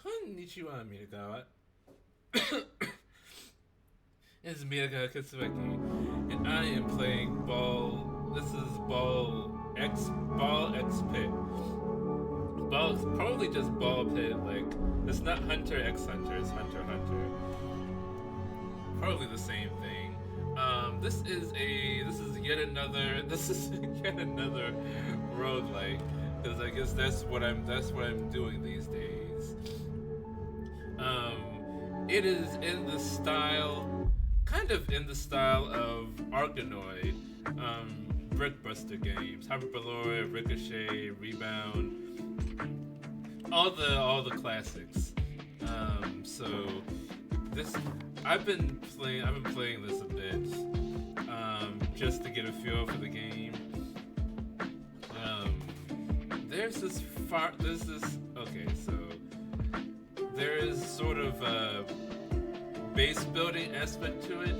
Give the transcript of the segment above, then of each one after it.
Konnichiwa, Minagawa. It's Minagawa Katsueki, and I am playing Ball. This is Ball X Pit. Ball, probably just Ball Pit. Like, it's not Hunter X Hunter. It's Hunter Hunter. Probably the same thing. This is yet another roguelike, because I guess that's what I'm doing these days. It is in the style, kind of in the style of Arkanoid, Brickbuster games, Hyperballoid, Ricochet, Rebound, all the classics. So this I've been playing this a bit, just to get a feel for the game. There is sort of a base building aspect to it,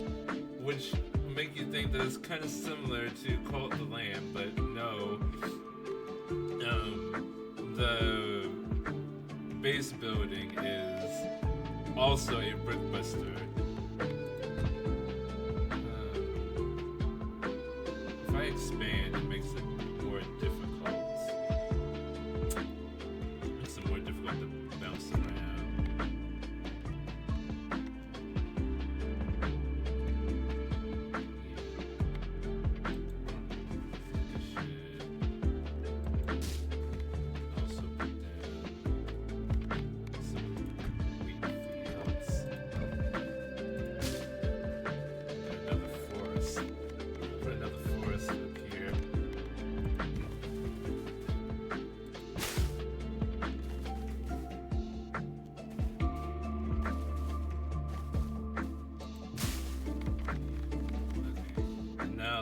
which will make you think that it's kind of similar to Cult of the Lamb, but no. The base building is also a brickbuster. If I expand, it makes it more difficult. It makes it more difficult to bounce around.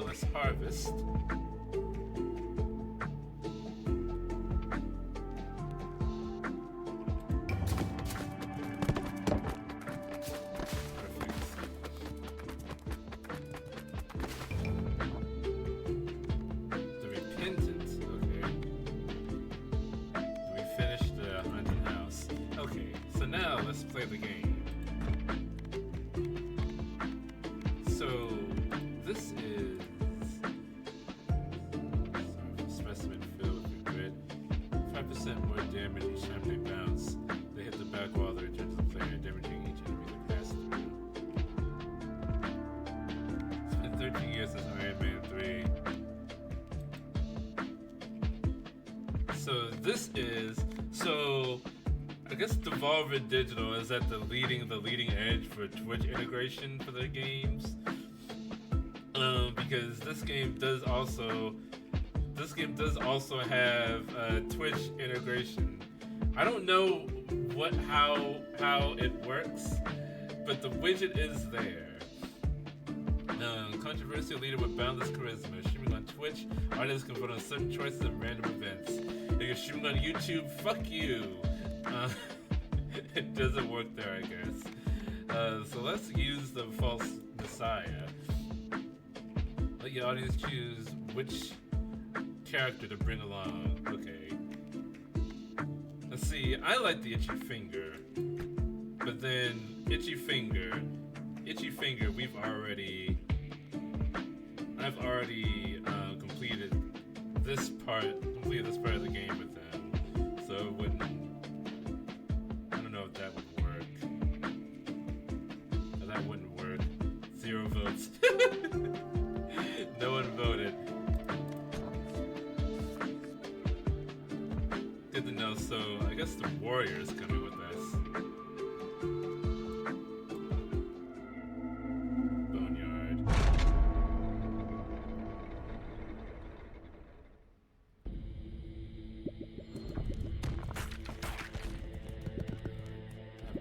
Let's harvest. The Repentance, okay. We finished the haunted house. Okay, so now let's play the game. So this is more damage each time they bounce. They hit the back wall, they return to the player, damaging each enemy they pass through. It's been 13 years since Iron Man 3. So I guess Devolver Digital is at the leading edge for Twitch integration for their games. Because this game does also have Twitch integration. I don't know how it works, but the widget is there. Controversial leader with boundless charisma. Streaming on Twitch, artists can vote on certain choices and random events. If you're streaming on YouTube, fuck you. It doesn't work there, I guess. So let's use the false messiah. Let your audience choose which character to bring along. Okay. Let's see. I like the itchy finger, but then itchy finger. I've already completed this part of the game with them, so it wouldn't. I don't know if that would work. No, that wouldn't work. 0 votes. No one voted. Good to know. So I guess the warrior is coming with us. Boneyard.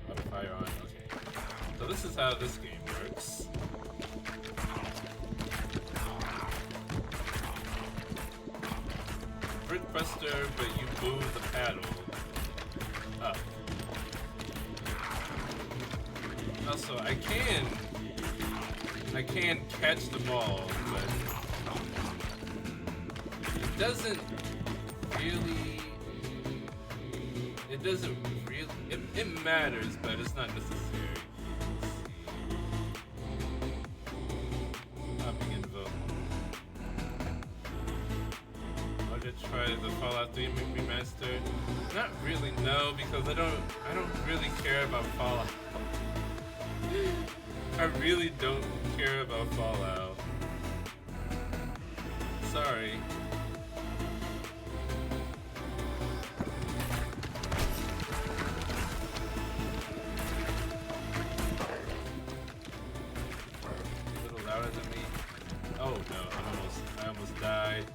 Auto fire on. Okay. So this is how this game works. Brickbuster, but you move the paddle up. Also, I can catch them all, but it doesn't really it matters, but it's not necessary. I'll begin voting. I'll just try the Fallout 3 remaster. Not really, no, because I don't really care about Fallout. I really don't care about Fallout. Sorry. A little louder than me. Oh no, I almost died.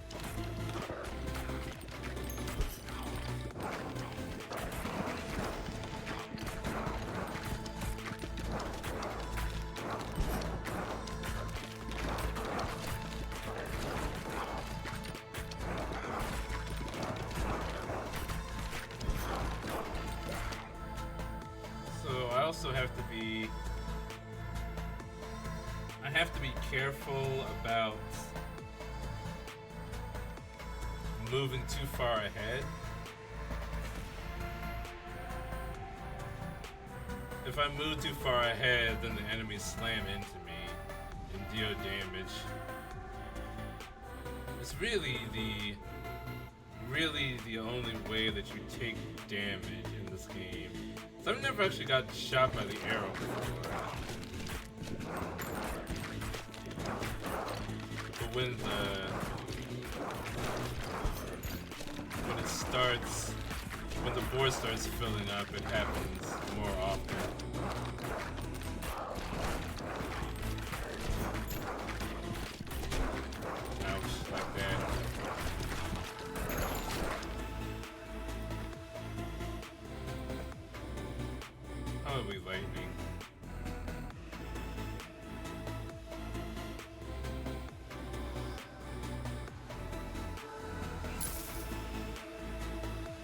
I have to be careful about moving too far ahead. If I move too far ahead, then the enemies slam into me and deal damage. It's really the only way that you take damage in this game. So I've never actually got shot by the arrow before. But when the board starts filling up, it happens more often. Ouch, like that. Probably lightning.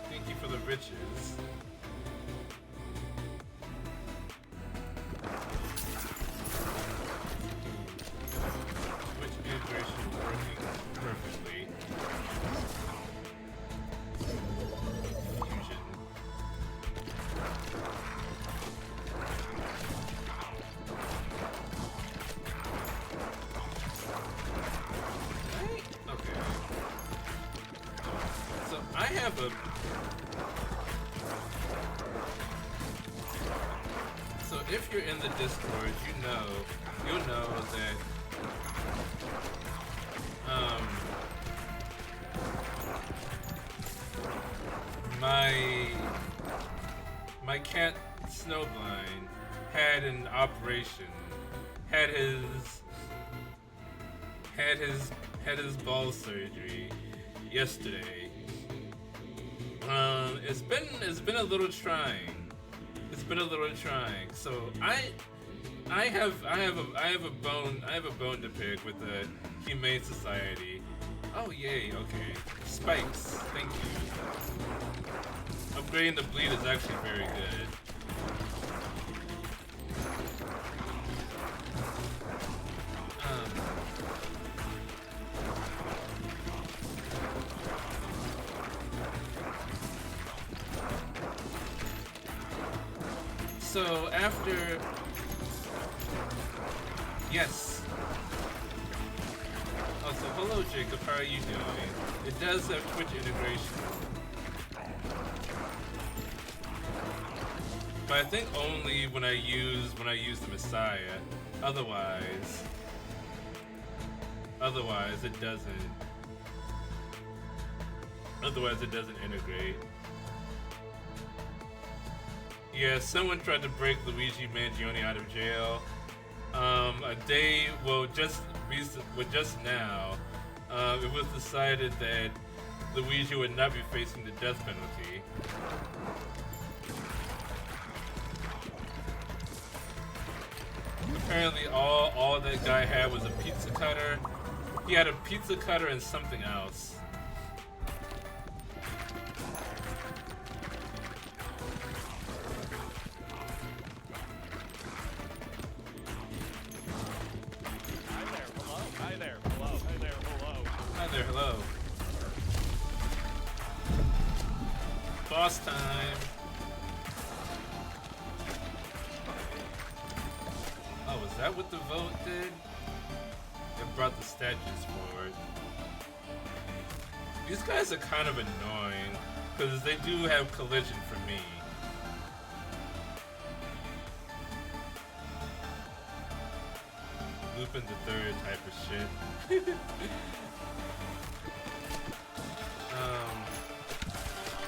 Thank you for the riches. Which integration is working perfectly. Fusion. Okay. So I have a... So if you're in the Discord, you'll know that my cat Snowblind had an operation, had his ball surgery yesterday. It's been a little trying. It's been a little trying. So I have a bone to pick with the Humane Society. Oh yay, okay. Spikes, thank you. Upgrading the bleed is actually very good. So after, yes. Oh, so hello Jacob, how are you doing? It does have Twitch integration, but I think only when I use the Messiah. Otherwise it doesn't. Otherwise it doesn't integrate. Yeah, someone tried to break Luigi Mangione out of jail. Just now, it was decided that Luigi would not be facing the death penalty. Apparently, all that guy had was a pizza cutter. He had a pizza cutter and something else. Hello. Boss time. that what the vote did? It brought the statues forward. These guys are kind of annoying, because they do have collision for me. Lupin the Third type of shit.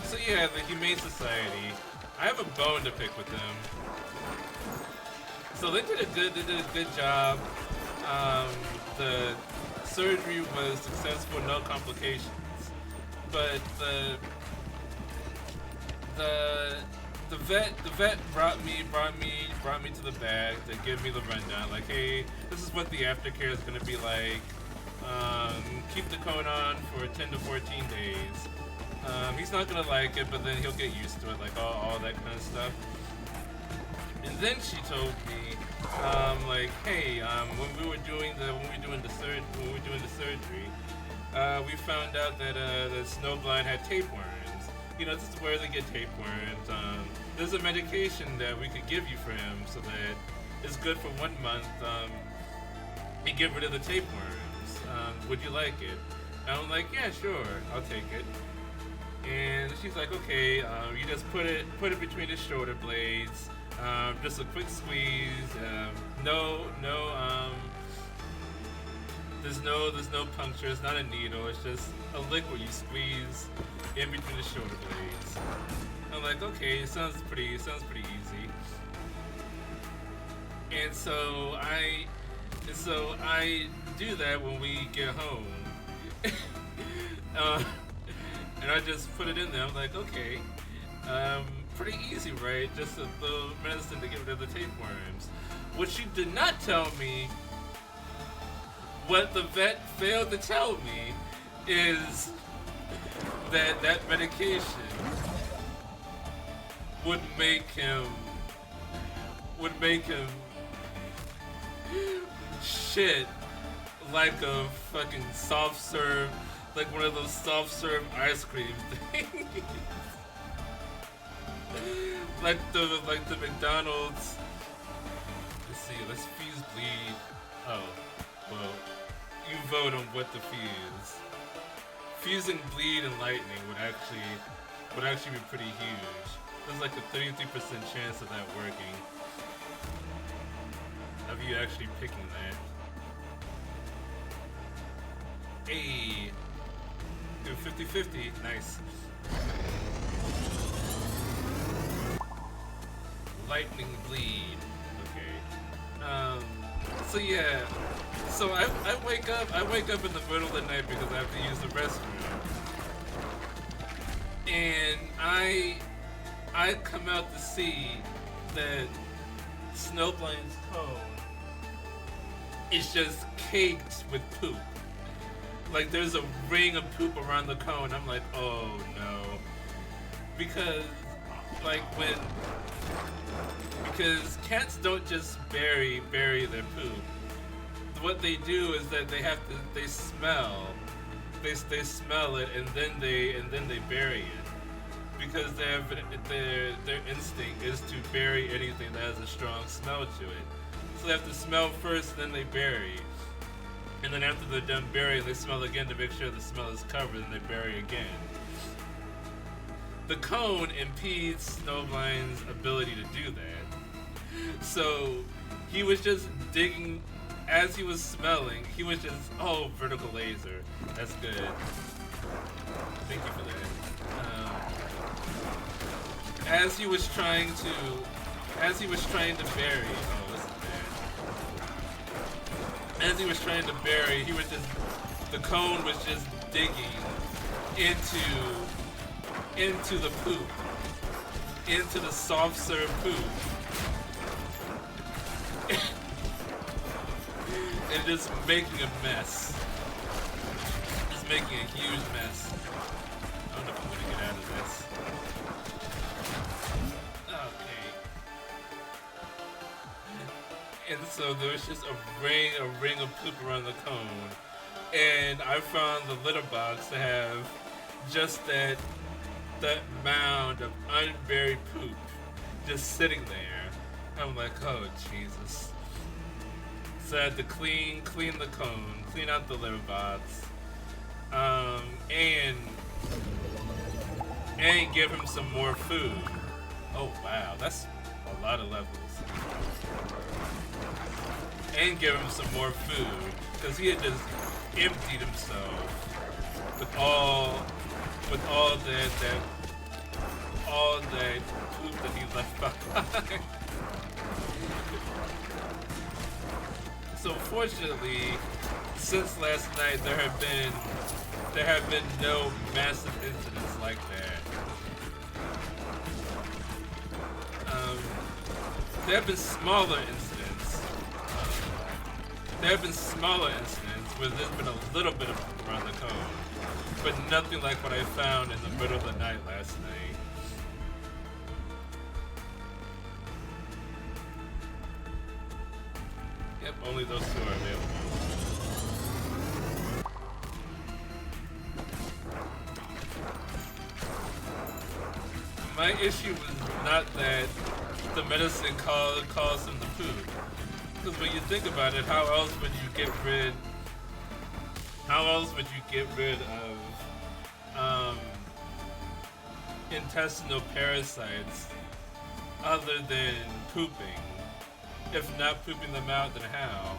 So yeah, the Humane Society. I have a bone to pick with them. So they did a good job. The surgery was successful, no complications. But the vet brought me to the bag to give me the rundown. Like, hey, this is what the aftercare is gonna be like. Keep the cone on for 10 to 14 days. He's not gonna like it, but then he'll get used to it, like all that kind of stuff. And then she told me, like, hey, when we were doing the surgery, we found out that the snowblind had tapeworms. You know, this is where they get tapeworms. There's a medication that we could give you for him so that it's good for 1 month. And get rid of the tapeworms. Would you like it? And I'm like, yeah, sure, I'll take it. And she's like, okay, you just put it between his shoulder blades. Just a quick squeeze. There's no puncture. It's not a needle. It's just a liquid you squeeze in between the shoulder blades. I'm like, okay, it sounds pretty easy. And so I do that when we get home. And I just put it in there. I'm like, okay, pretty easy, right? Just a little medicine to get rid of the tapeworms. What she did not tell me, what the vet failed to tell me, is that medication would make him shit like a fucking soft serve, like one of those soft serve ice cream things. like the McDonald's. Let's see, let's fuse bleed. Oh, well, you vote on what to fuse. Fusing bleed and lightning would actually be pretty huge. There's like a 33% chance of that working. Of you actually picking that. Hey, do 50-50, nice. Lightning bleed. Okay. So yeah. So I wake up in the middle of the night because I have to use the restroom. And I come out to see that Snowblind's cone is just caked with poop. Like there's a ring of poop around the cone. I'm like, oh no. Because cats don't just bury their poop. What they do is that they smell it and then they bury it. Because their instinct is to bury anything that has a strong smell to it. So they have to smell first, then they bury. And then after they're done burying, they smell again to make sure the smell is covered, and they bury again. The cone impedes Snowblind's ability to do that. So he was just digging, as he was smelling, he was just, oh, vertical laser. That's good. Thank you for that. As he was trying to bury, oh, this is bad. As he was trying to bury, the cone was just digging into the poop, into the soft serve poop, and just making a mess. Just making a huge mess. I don't know if I'm gonna get out of this. And so there was just a ring of poop around the cone. And I found the litter box to have just that mound of unburied poop just sitting there. I'm like, oh Jesus. So I had to clean the cone, clean out the litter box, and give him some more food. Oh wow, that's a lot of levels. And give him some more food, because he had just emptied himself with all that poop that he left behind. So fortunately, since last night there have been no massive incidents like that. There have been smaller incidents. There have been smaller incidents where there's been a little bit of poop around the cone, but nothing like what I found in the middle of the night last night. Yep, only those two are available. My issue was not that the medicine caused him to poop. Because when you think about it, how else would you get rid of intestinal parasites other than pooping? If not pooping them out, then how?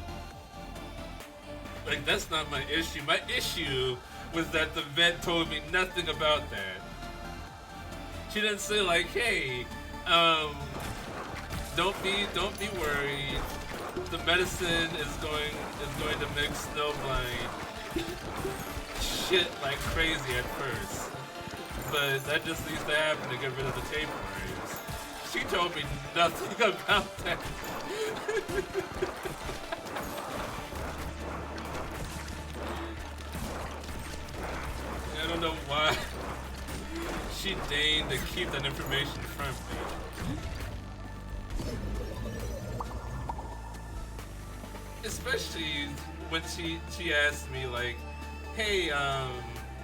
Like, that's not my issue. My issue was that the vet told me nothing about that. She didn't say like, hey, don't be worried. The medicine is going to make Snowblind shit like crazy at first, but that just needs to happen to get rid of the tapeworms. She told me nothing about that. I don't know why she deigned to keep that information from me. Especially when she asked me like, hey,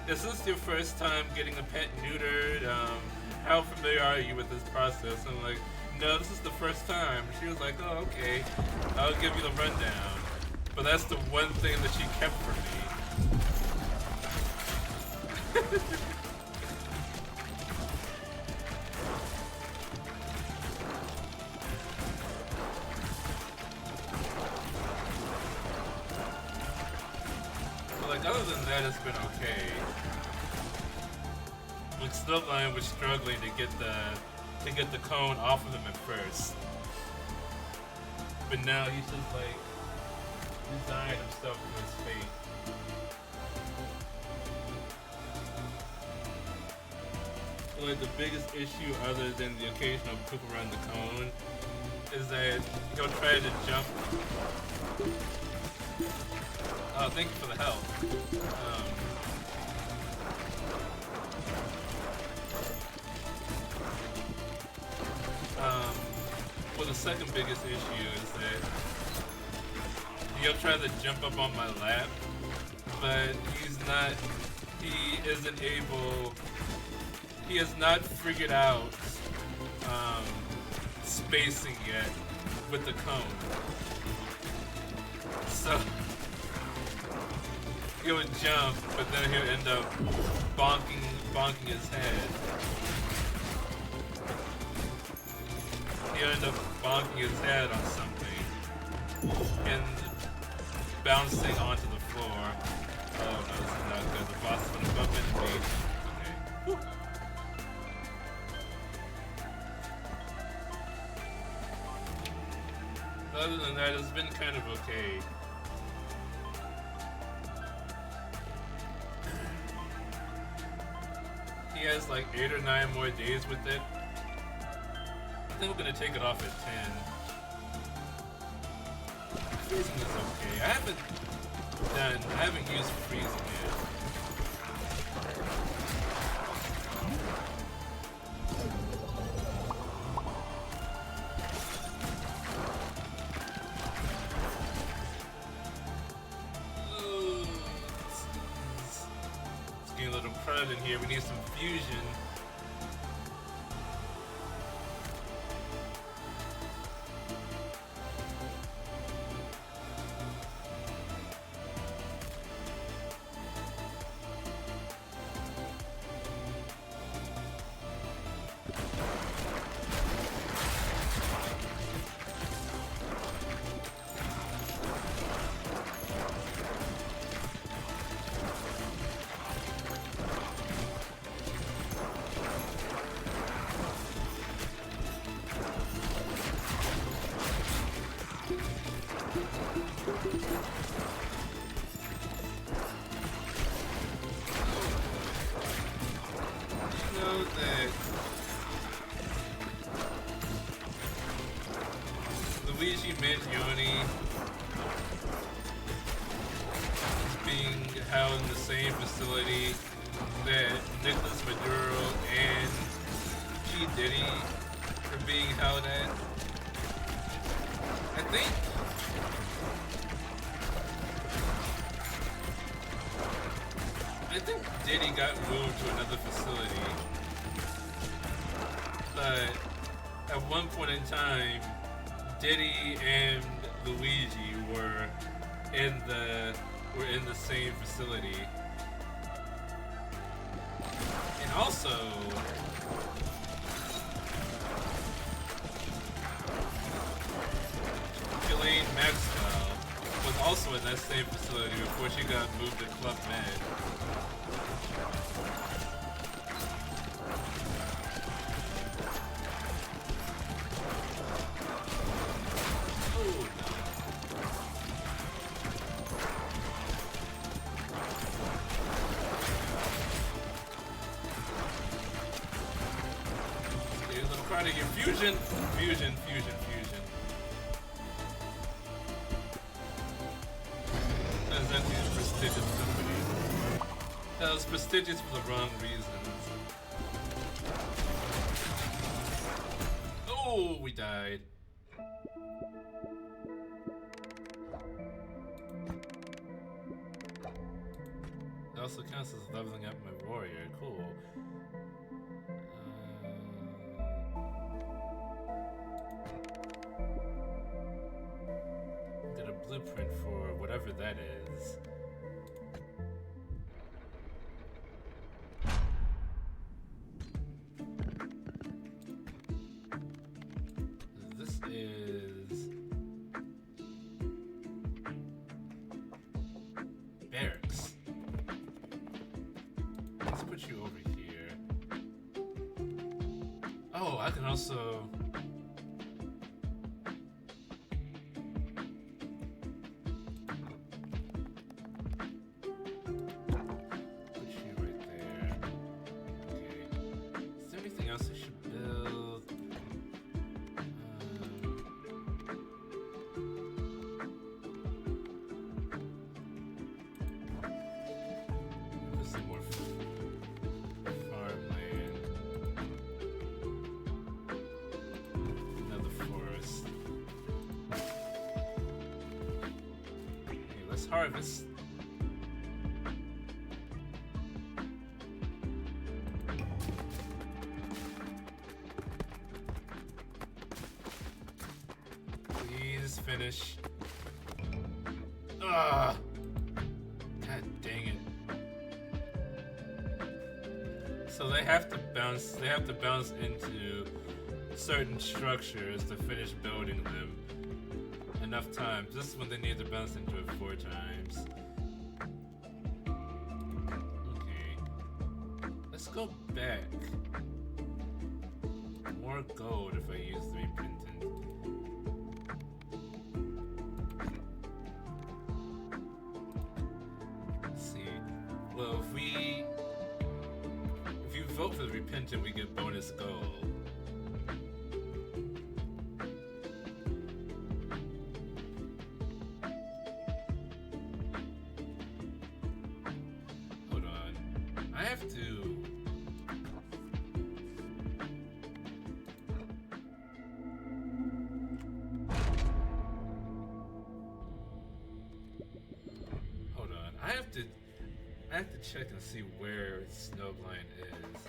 is this your first time getting a pet neutered? How familiar are you with this process? I'm like, no, this is the first time. She was like, oh, okay, I'll give you the rundown. But that's the one thing that she kept from me. Other than that, it's been okay. When Snowblind was struggling to get the cone off of him at first, but now he's just like resigned himself to his fate. So, like, the biggest issue, other than the occasional poop around the cone, is that he'll try to jump. Thank you for the help. Well, the second biggest issue is that he'll try to jump up on my lap, but he has not figured out spacing yet with the cone. So he'll jump, but then he'll end up bonking his head. He'll end up bonking his head on something and bouncing onto the floor. Oh no, this is not good. The boss is gonna bump into me. Okay. Whew. Other than that, it's been kind of okay. He has like 8 or 9 more days with it. I think we're gonna take it off at 10. Freezing is okay. I haven't used freezing yet. It's getting a little crowded in here. We need some fusion. Luigi Mangione is being held in the same facility that Nicholas Maduro and G. Diddy are being held at. I think Diddy got moved to another facility, but at one point in time, Diddy and Luigi were in the same facility. And also, Ghislaine Maxwell was also in that same facility before she got moved to Club Med. Fusion. That's actually a prestigious company. That was prestigious for the wrong reasons. Oh, we died. It also counts as leveling up my warrior. Cool. Blueprint for whatever that is. This is barracks. Let's put you over here. Oh, I can also harvest. Please finish. Ah, God dang it. So they have to bounce into certain structures to finish building them. Enough times. This is when they need to bounce into it 4 times. Okay. Let's go back. More gold if I use the repentant. Let's see. Well, if you vote for the repentant, we get bonus gold. I have to check and see where Snowblind is.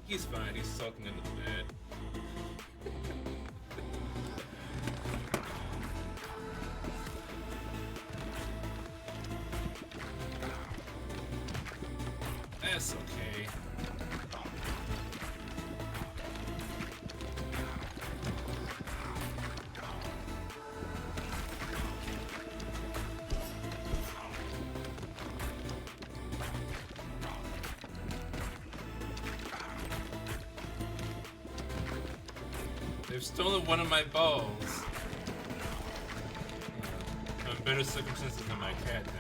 He's fine, he's sulking in the bed. That's okay. They've stolen one of my balls. I'm in better circumstances than my cat, then.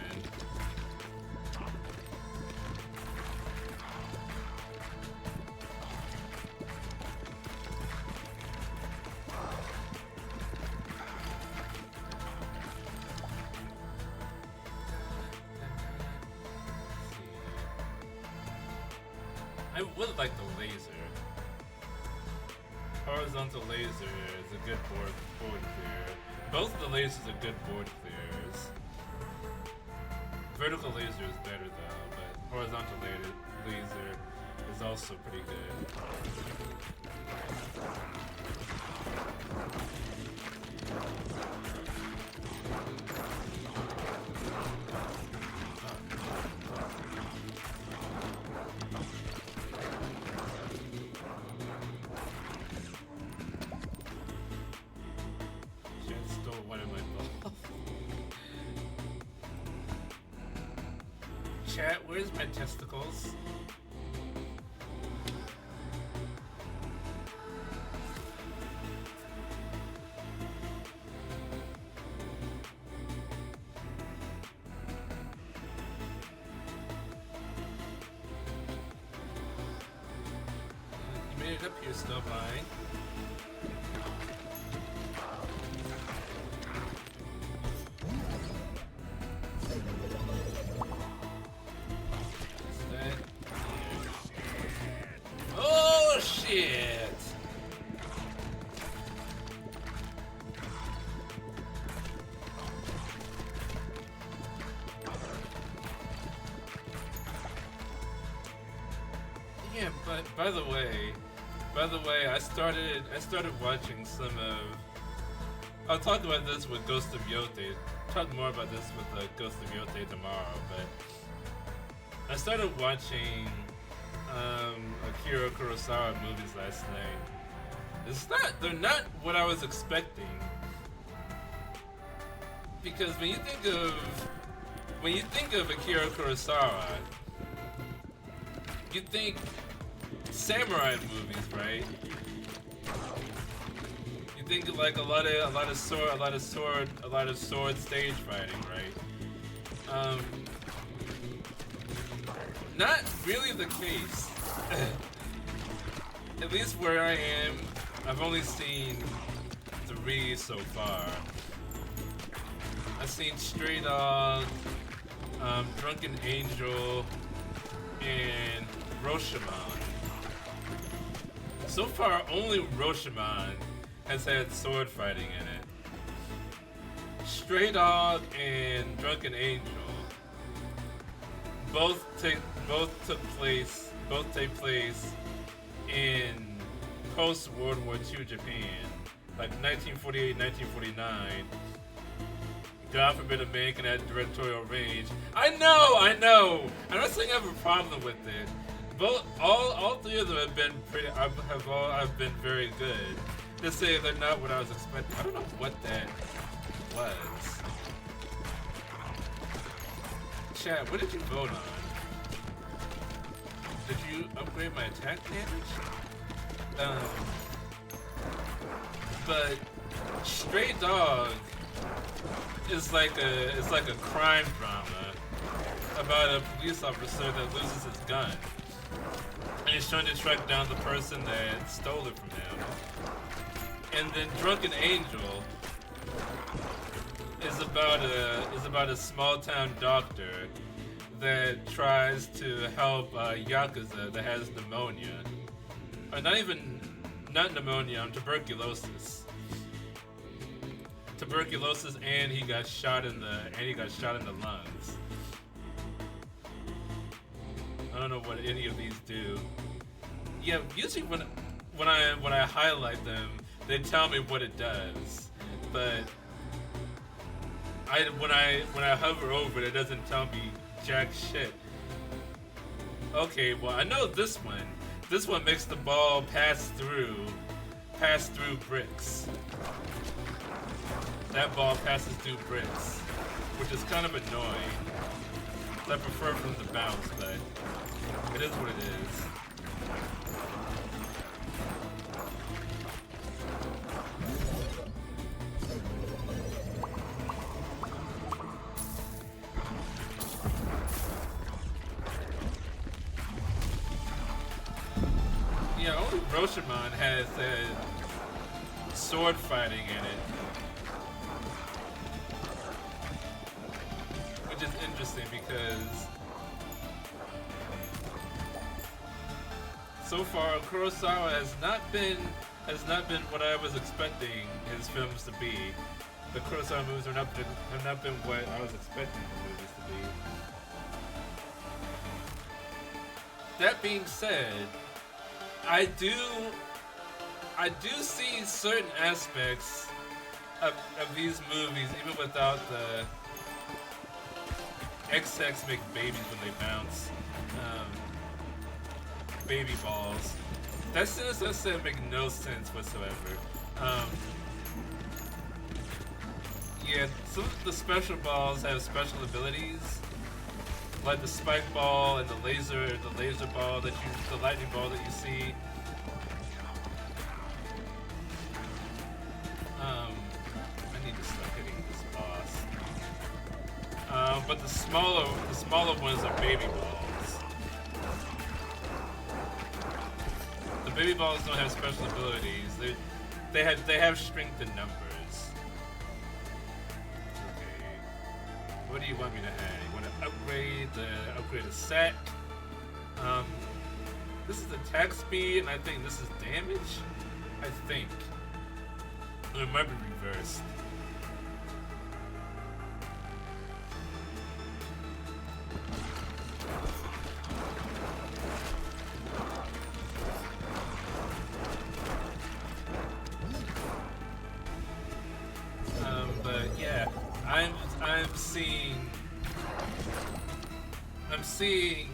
I would like the laser. Horizontal laser is a good board clear. Both of the lasers are good board clears. Vertical laser is better though, but horizontal laser is also pretty good. Chat, where's my testicles? You made it up here, Snowbine. Yeah, but by the way, I started watching some of. I'll talk about this with Ghost of Yote. Talk more about this with Ghost of Yote tomorrow. But I started watching Akira Kurosawa movies last night. They're not what I was expecting. Because when you think of Akira Kurosawa, you think samurai movies, right? You think like a lot of sword stage fighting, right? Not really the case. At least where I am, I've only seen 3 so far. I've seen Stray Dog, Drunken Angel, and Roshamon. So far, only Roshamon has had sword fighting in it. Stray Dog and Drunken Angel both take place in post-World War II Japan, like 1948, 1949. God forbid a man can have directorial range. I know! I'm not saying I have a problem with it. All 3 of them have been have been very good. To say they're not what I was expecting. I don't know what that was. Chat, what did you vote on? Did you upgrade my attack damage? But Stray Dog is like a crime drama about a police officer that loses his gun, and he's trying to track down the person that stole it from him. And then Drunken Angel is about a small town doctor that tries to help Yakuza that has pneumonia, or not pneumonia, tuberculosis. Tuberculosis, and he got shot in the lungs. I don't know what any of these do. Yeah, usually when I highlight them, they tell me what it does, but when I hover over it, it doesn't tell me jack shit. Okay, well I know this one. This one makes the ball pass through bricks. That ball passes through bricks, which is kind of annoying. I prefer from the bounce, but it is what it is. Yeah, only Roshamon has sword fighting in it. Which is interesting because so far Kurosawa has not been what I was expecting his films to be. The Kurosawa movies have not been what I was expecting the movies to be. That being said, I do see certain aspects of these movies, even without the XX make babies when they bounce, baby balls. That sentence doesn't make no sense whatsoever. Yeah, some of the special balls have special abilities, like the spike ball and the laser ball the lightning ball that you see. I need to start hitting this boss. But the smaller ones are baby balls. The baby balls don't have special abilities. They have strength in numbers. What do you want me to add? You want to upgrade a set? This is attack speed, and I think this is damage. I think it might be reversed. But yeah, I'm seeing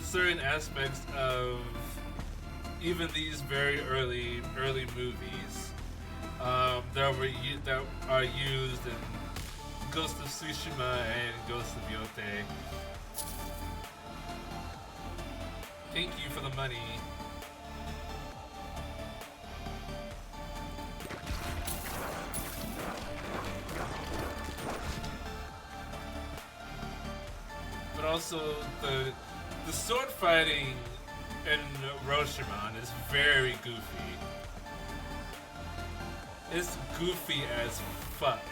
certain aspects of even these very early movies that are used in Ghost of Tsushima and Ghost of Yote. Thank you for the money. But also the sword fighting in Roshamon is very goofy. It's goofy as fuck.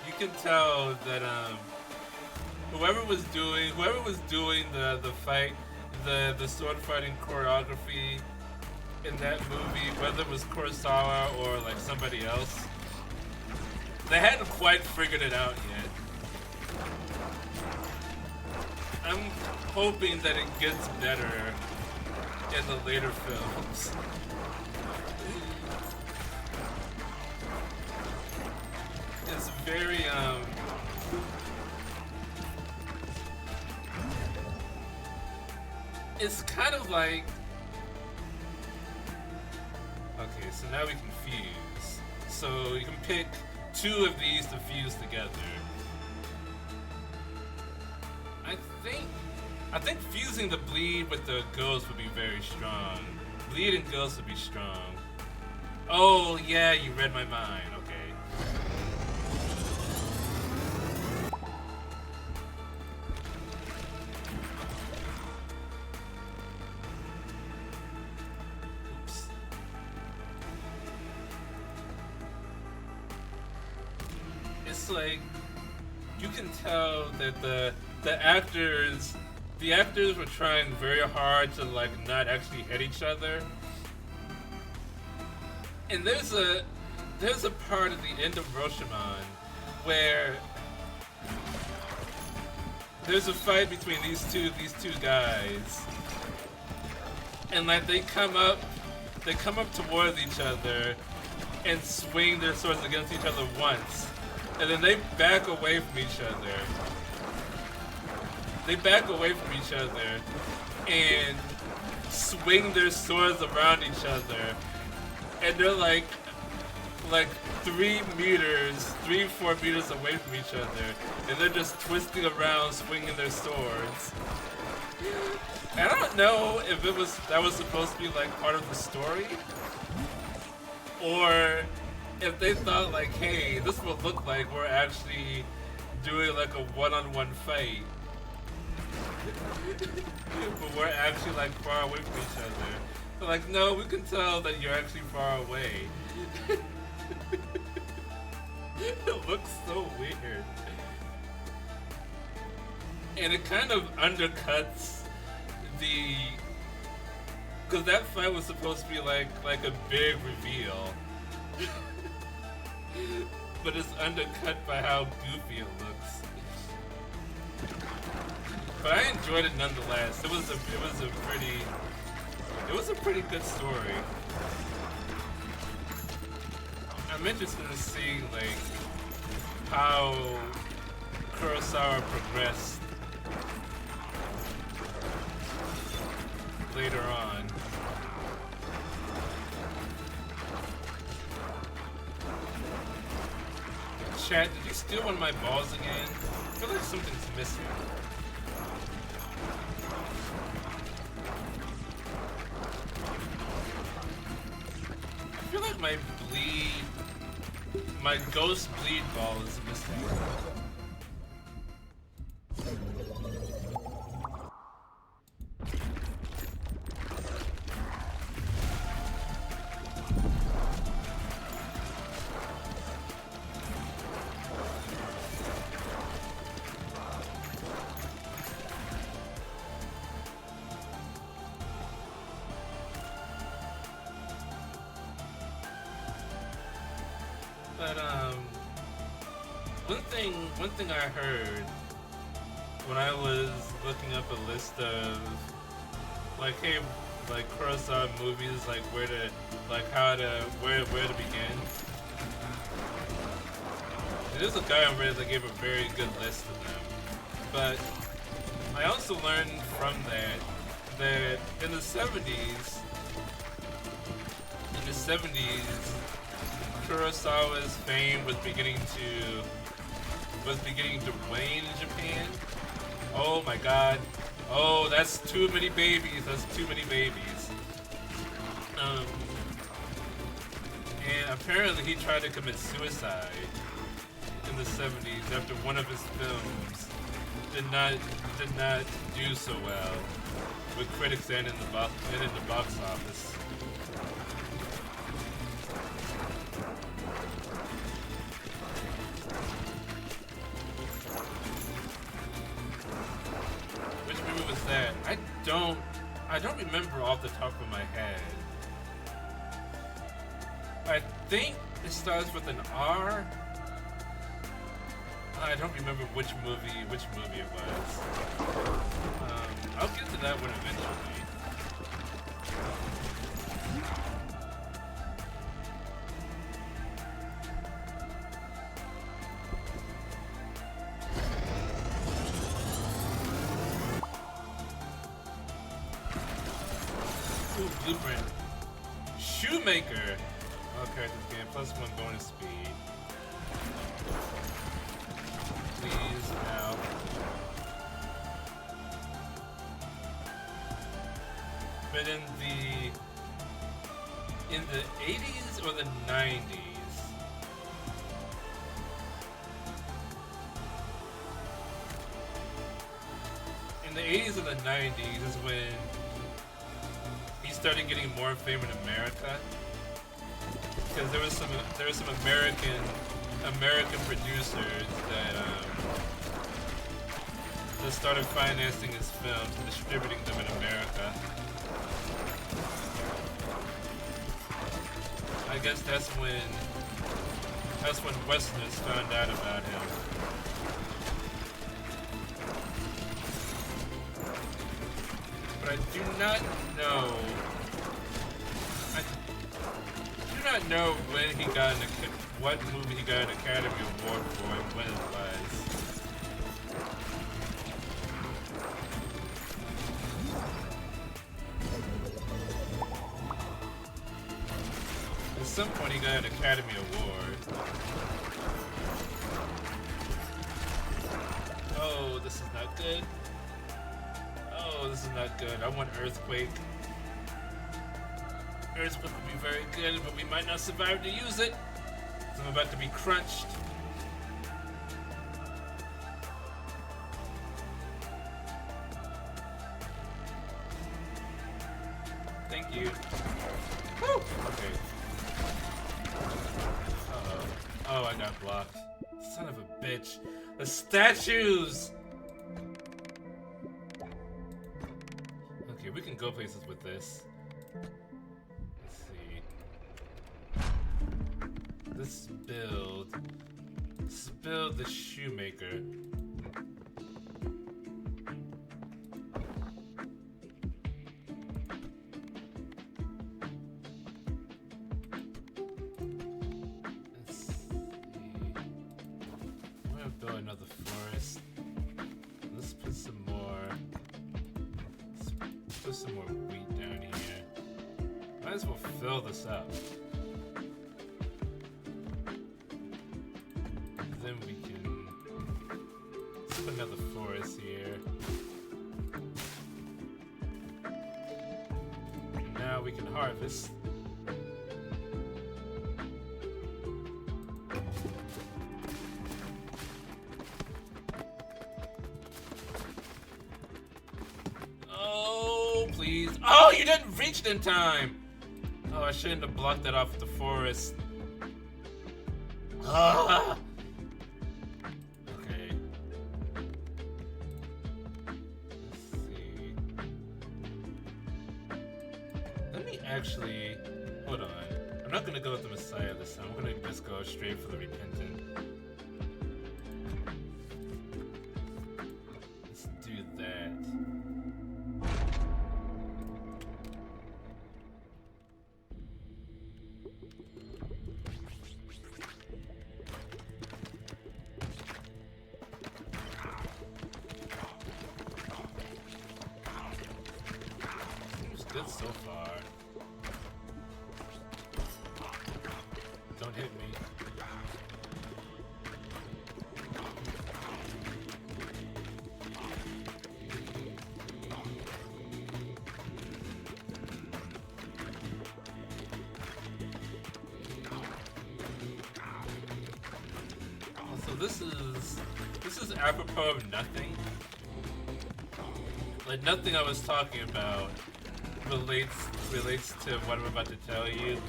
You can tell that whoever was doing the fight, the sword fighting choreography in that movie, whether it was Kurosawa or like somebody else, they hadn't quite figured it out yet. I'm hoping that it gets better in the later films. It's very it's kind of like, okay, so now we can fuse. So you can pick two of these to fuse together. I think fusing the bleed with the ghost would be very strong. Bleed and ghost would be strong. Oh yeah, you read my mind. Okay. Oops. It's like you can tell that the actors were trying very hard to like not actually hit each other. And there's a part at the end of Roshamon where there's a fight between these two guys, and like they come up towards each other and swing their swords against each other once, and then they back away from each other. They back away from each other and swing their swords around each other, and they're like 4 meters away from each other, and they're just twisting around, swinging their swords. And I don't know if that was supposed to be like part of the story, or if they thought like, hey, this will look like we're actually doing like a one-on-one fight, but we're actually like far away from each other. They're like, no, we can tell that you're actually far away. It looks so weird. And it kind of undercuts the... Because that fight was supposed to be like a big reveal. But it's undercut by how goofy it looks. But I enjoyed it nonetheless. It was a pretty good story. I'm interested in seeing like how Kurosawa progressed later on. Chat, did you steal one of my balls again? I feel like something's missing. I feel like my ghost bleed ball is missing. But one thing I heard when I was looking up a list of like, hey, like Kurosawa movies, like where to begin. There's a guy on Reddit that gave a very good list of them. But I also learned from that in the 70s, Kurosawa's fame was beginning to wane in Japan. Oh my god. Oh, that's too many babies. That's too many babies. And apparently he tried to commit suicide in the 70s after one of his films did not do so well with critics and in the box office. I don't remember off the top of my head. I think it starts with an R. I don't remember which movie it was. I'll get to that one eventually. Blueprint. Shoemaker. Okay, this game +1 bonus speed. Please now. But in the 80s or the 90s, in the 80s or the 90s is when he started getting more fame in America, because there was some American producers that started financing his films and distributing them in America. I guess that's when Westerners found out about him. But I do not know when he got what movie he got an Academy Award for and when it was. At some point he got an Academy Award. Oh, this is not good. Oh, this is not good. I want Earthquake. Earthquake would be very good, but we might not survive to use it. I'm about to be crunched. Thank you. Woo! Okay. Uh-oh. Oh, I got blocked. Son of a bitch. The statues! Okay, we can go places with this. Let's see. This build the shoemaker. Let's see. I'm gonna build another forest. Let's put some more. Let's put some more wheat down here. Might as well fill this up. Then we can let's put another forest here. And now we can harvest. Oh, please. Oh, you didn't reach it in time. Oh, I shouldn't have blocked that off with the forest. Ah! Okay. Let's see. Let me actually... Hold on. I'm not gonna go with the Messiah this time. I'm gonna just go straight for the Repentant. Let's do that. Good so far. Don't hit me. Also, this is apropos of nothing. Like nothing I was talking about relates to what I'm about to tell you.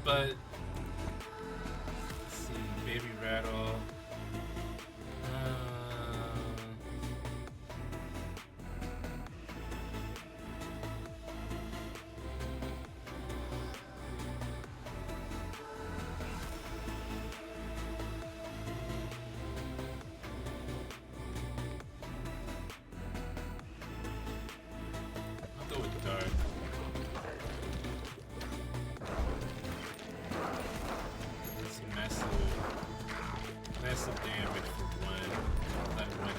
But let's see, baby rattle. I'll go with dark. Massive damage for one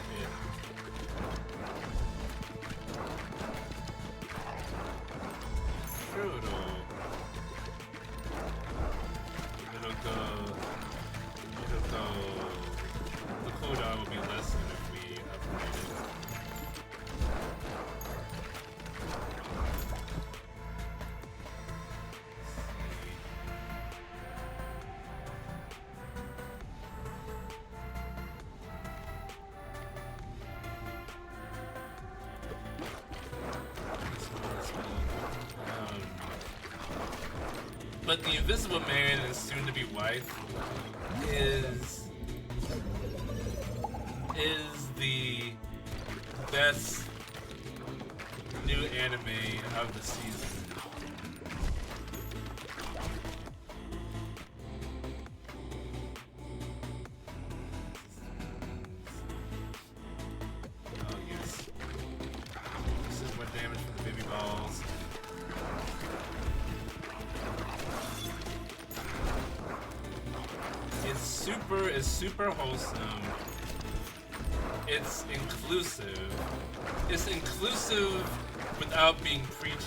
hit. Brutal. It'll go. The cooldown will be less than if we upgrade it. But the Invisible Man and soon-to-be wife is the best new anime of the season. Oh yes, this is more damage from the baby balls. It's super wholesome. It's inclusive. It's inclusive without being preachy.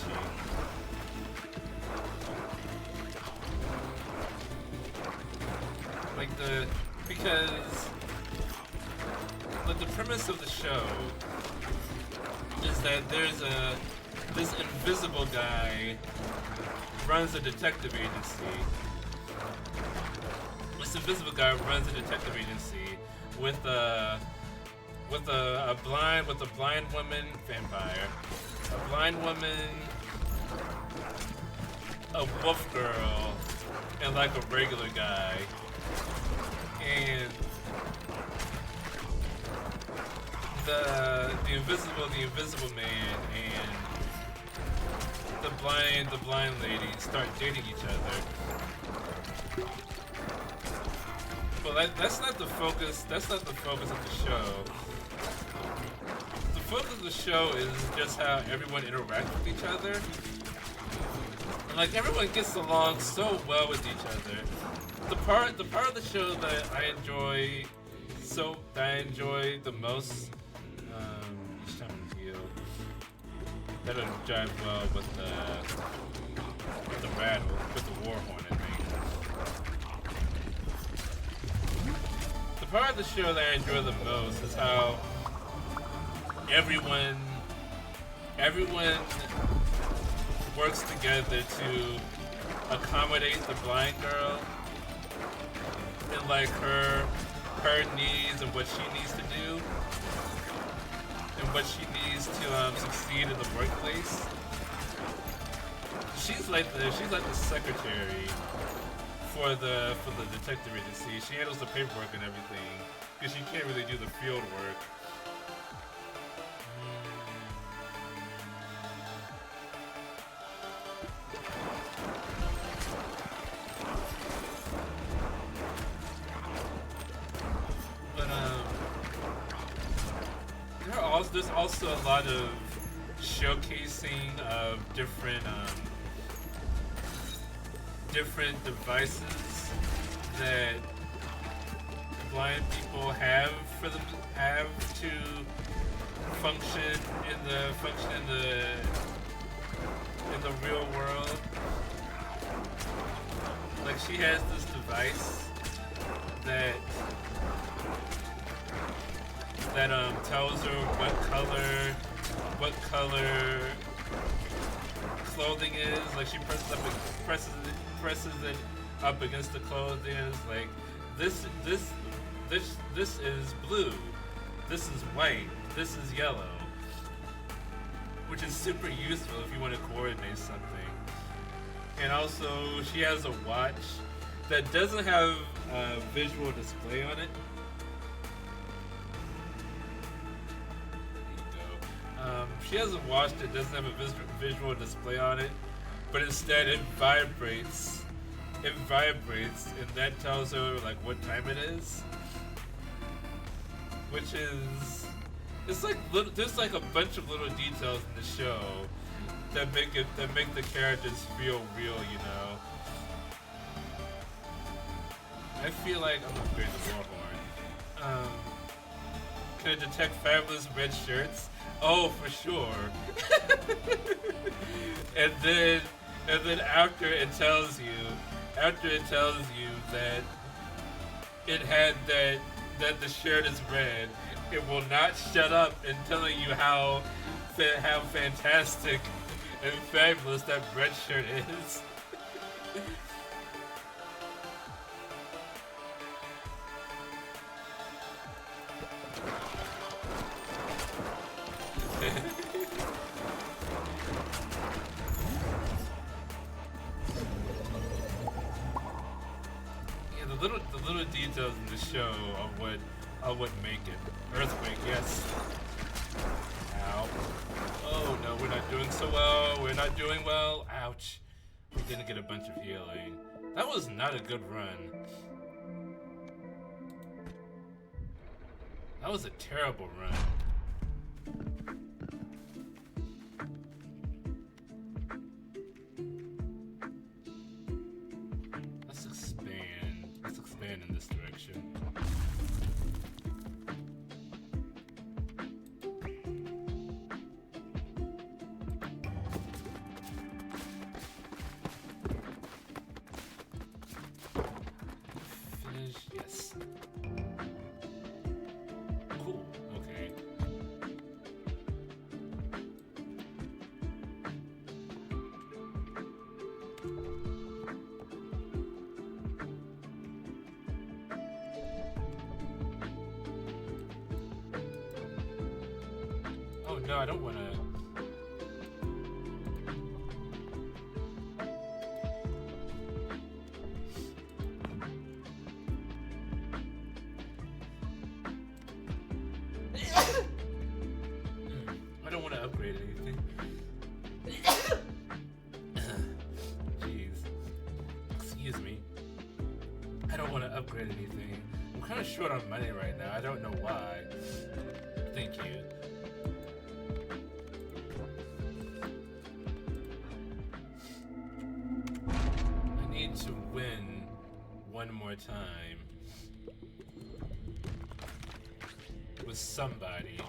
Because the premise of the show is that this invisible guy runs a detective agency, this invisible guy runs a detective agency with a blind woman vampire, a blind woman, a wolf girl, and like a regular guy. And the invisible man and the blind lady start dating each other. But that's not the focus. That's not the focus of the show. The focus of the show is just how everyone interacts with each other. And like everyone gets along so well with each other. The part of the show that I enjoy the most, each time I heal, that doesn't jive well with the rattle, with the war horn, I think. The part of the show that I enjoy the most is how everyone works together to accommodate the blind girl and like her needs and what she needs to do and what she needs to succeed in the workplace. She's like the secretary for the detective agency. She handles the paperwork and everything because she can't really do the field work. There's also a lot of showcasing of different devices that blind people have to function in the real world. Like she has this device that tells her what color clothing is. Like she presses it up against the clothing. And it's like this is blue, this is white, this is yellow, which is super useful if you want to coordinate something. And also she has a watch that doesn't have a visual display on it. She has a watch that doesn't have a visual display on it, but instead it vibrates. It vibrates, and that tells her like what time it is. Which is, it's like there's like a bunch of little details in the show that make the characters feel real, you know. I feel like I'm gonna upgrade the war horn. Can I detect fabulous red shirts? Oh, for sure. and then after it tells you that the shirt is red, it will not shut up in telling you how fantastic and fabulous that red shirt is. The little details in the show of what make it. Earthquake, yes. Ow. Oh no, we're not doing so well. We're not doing well. Ouch. We didn't get a bunch of healing. That was not a good run. That was a terrible run. Let's expand in this direction. Finish, yes. Cool, okay. No, I don't want to. I don't want to upgrade anything. Jeez. Excuse me. I don't want to upgrade anything. I'm kind of short on money right now. I don't know why. Thank you. I need to win one more time with somebody.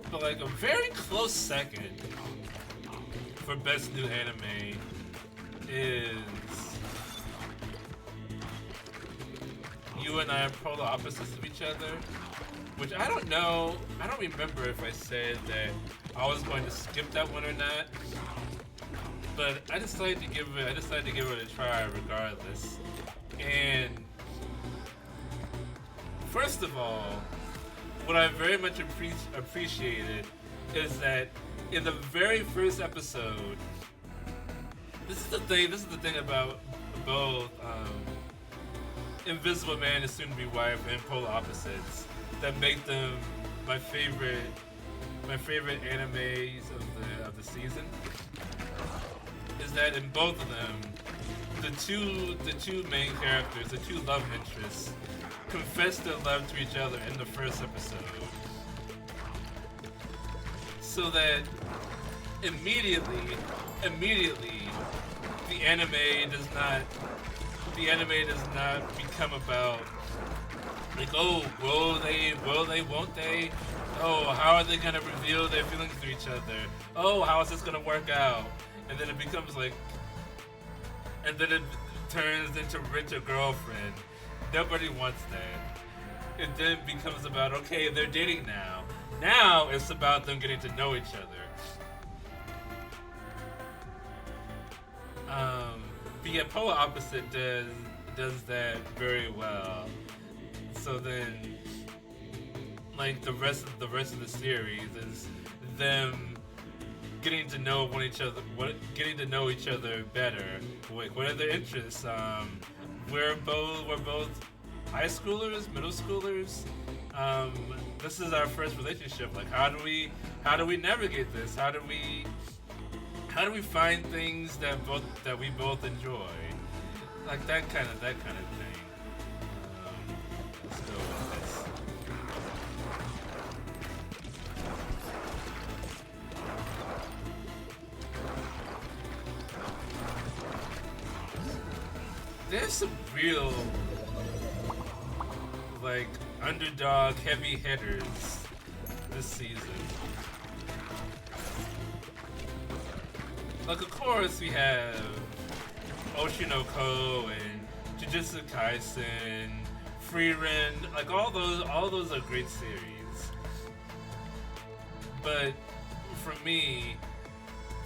But like a very close second for best new anime is You and I are polar opposites of each other, which I don't know. I don't remember if I said that I was going to skip that one or not. But I decided to give it a try regardless. And first of all, what I very much appreciated is that in the very first episode, this is the thing about both Invisible Man and Soon to Be Wife and Polar Opposites that make them my favorite animes of the season. Is that in both of them, the two main characters, the two love interests, confess their love to each other in the first episode, so that immediately the anime does not become about like, oh, will they, won't they? Oh, how are they gonna reveal their feelings to each other? Oh, how is this gonna work out? And then it becomes like, and then it turns into Rich or Girlfriend. Nobody wants that. It then becomes about, okay, they're dating now. Now it's about them getting to know each other. But yeah, Polar Opposite does that very well. So then, like the rest of the series is them getting to know each other better. What are their interests? We're both high schoolers, middle schoolers. This is our first relationship. Like, how do we navigate this? How do we find things that we both enjoy? Like that kind of thing. Let's go with this. There's some real, like, underdog heavy hitters this season. Like, of course, we have Oshinoko and Jujutsu Kaisen, Frieren, like all those are great series. But for me,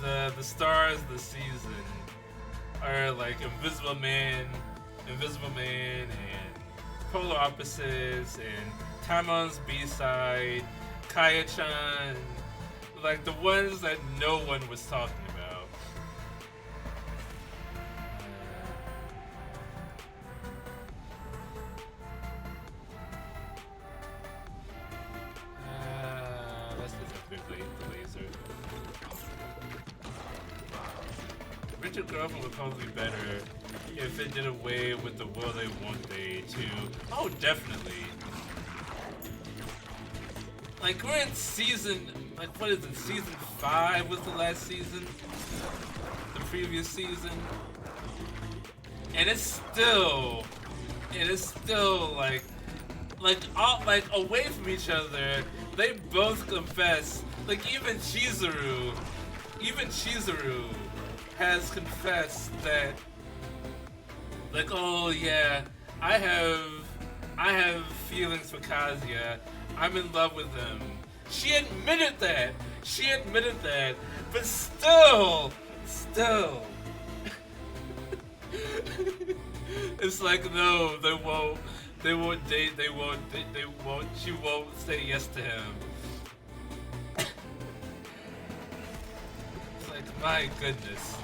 the stars of the season are like Invisible Man, and Polar Opposites, and Tamon's B-side, Kaya-chan, like the ones that no one was talking about. Let's just upgrade the laser. Richard Girlfriend would probably be better if it did away with the will they, won't they too. Oh, definitely. Like, we're in season, like, what is it, season 5 was the last season? The previous season? And it's still like away from each other, they both confess. Like, even Chizuru has confessed that, like, oh yeah, I have feelings for Kazuya. I'm in love with him. She admitted that. She admitted that. But still. It's like, no, they won't date, they won't, she won't say yes to him. It's like, my goodness.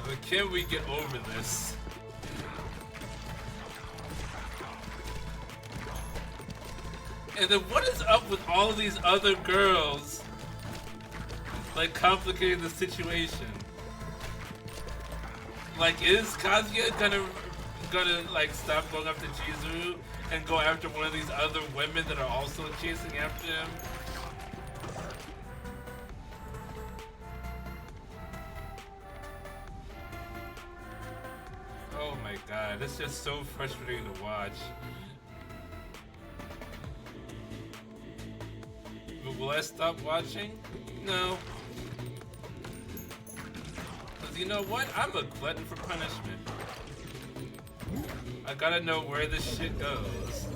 I mean, can we get over this? And then what is up with all of these other girls, like, complicating the situation? Like, is Kazuya gonna like stop going after Chizuru and go after one of these other women that are also chasing after him? Oh my god, it's just so frustrating to watch. But will I stop watching? No. Because you know what? I'm a glutton for punishment. I gotta know where this shit goes.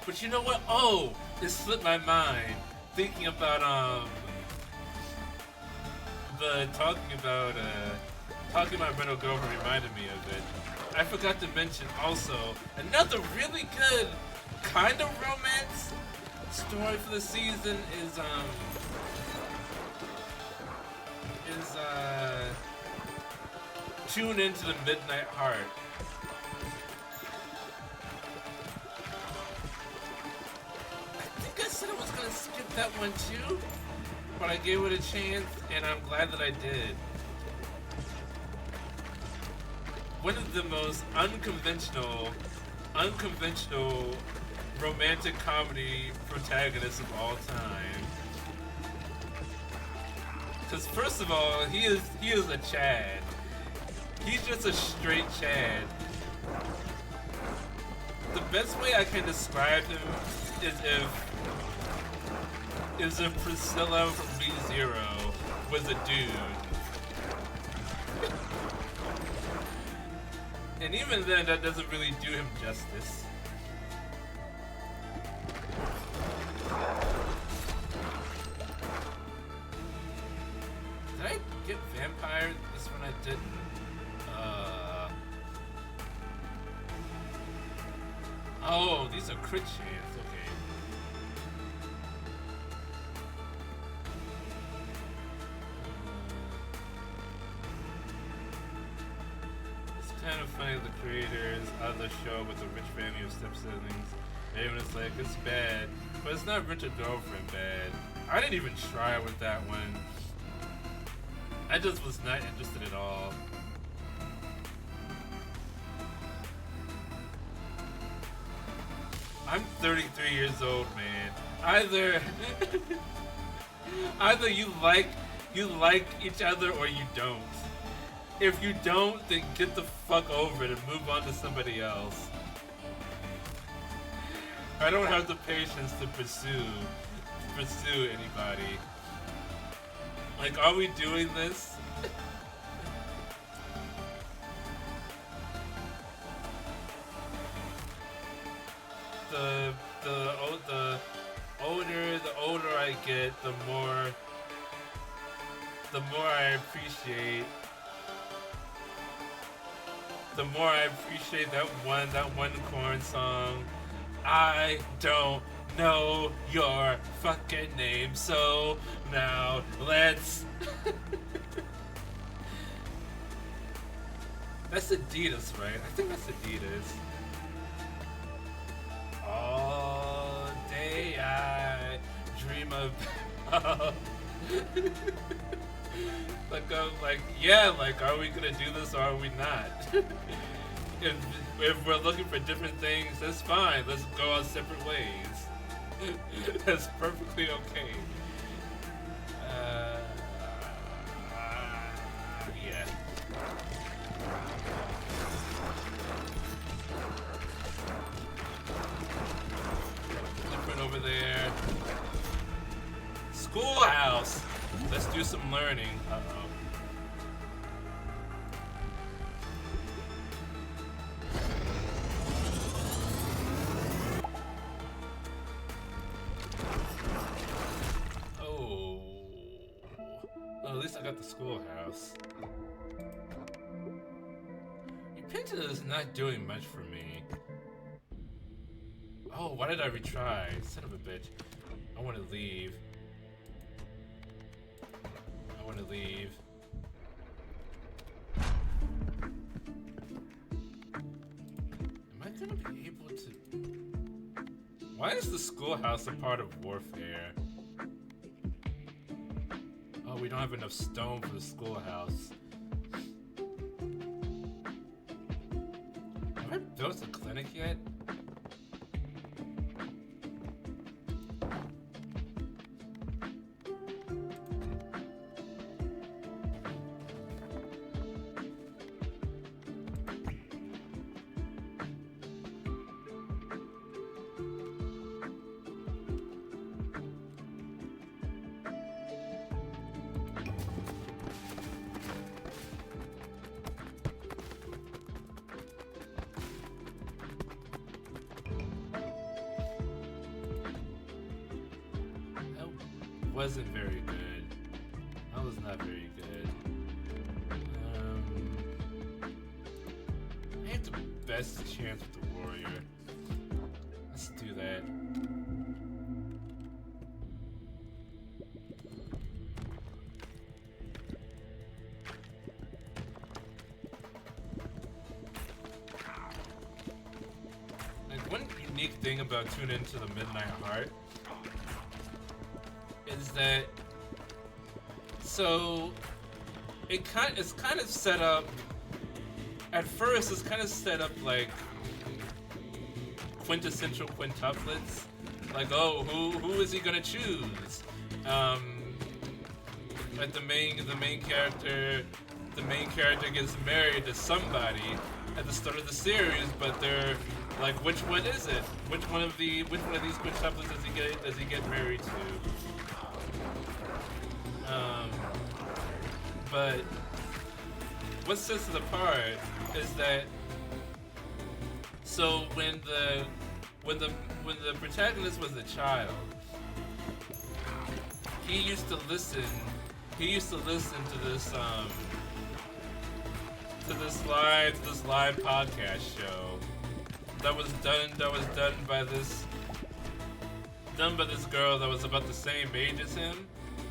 But you know what? Oh, it slipped my mind. Thinking about talking about Rental Girlfriend reminded me of it. I forgot to mention also another really good kind of romance story for the season is Tune Into the Midnight Heart. I said I was gonna skip that one too, but I gave it a chance, and I'm glad that I did. One of the most unconventional romantic comedy protagonists of all time. Because first of all, he is a Chad. He's just a straight Chad. The best way I can describe him is if Priscilla from Re:Zero was a dude. And even then, that doesn't really do him justice. Did I get Vampire? This one I didn't. Oh, these are crit chance, okay. It's kind of funny the creators of the show with the rich family of step-siblings. Everyone is like, it's bad, but it's not Rich or Girlfriend bad. I didn't even try with that one. I just was not interested at all. I'm 33 years old, man. Either you like each other or you don't. If you don't, then get the fuck over it and move on to somebody else. I don't have the patience to pursue anybody. Like, are we doing this? The older I get, the more I appreciate that one corn song. I don't know your fucking name, so now let's. That's Adidas, right? I think that's Adidas. All day I dream about. Like, are we gonna do this or are we not? if we're looking for different things, that's fine. Let's go our separate ways. That's perfectly okay. Let's do some learning. Oh, well, at least I got the schoolhouse. Repentance is not doing much for me. Oh, why did I retry? Son of a bitch. I want to leave. I want to leave. Am I gonna be able to... Why is the schoolhouse a part of warfare? Oh, we don't have enough stone for the schoolhouse. Have I built a clinic yet? Wasn't very good. That was not very good. I have the best chance with the warrior. Let's do that. Like, one unique thing about tuning into the Midnight Heart is that, so it's kind of set up, at first it's kind of set up like quintessential quintuplets, like, oh, who is he gonna choose? Like the main character gets married to somebody at the start of the series, but they're like, which one is it? Which one of these quintuplets does he get married to? But what sets it apart is that, so when the protagonist was a child, he used to listen to this live podcast show that was done by this girl that was about the same age as him.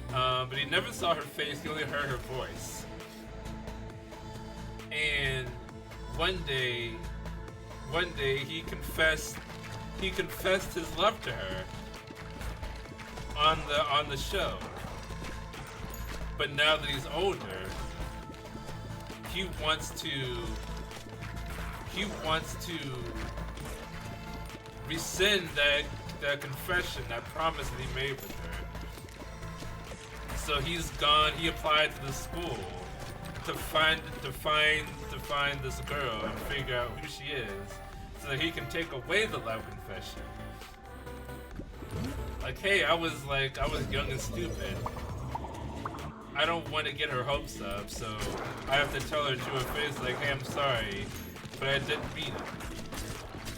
But he never saw her face, he only heard her voice. And one day he confessed his love to her on the show. But now that he's older, he wants to rescind that confession, that promise that he made with her. So he applied to the school to find this girl and figure out who she is, so that he can take away the love confession. Like, hey, I was young and stupid. I don't want to get her hopes up, so I have to tell her to her face, like, hey, I'm sorry, but I didn't mean it.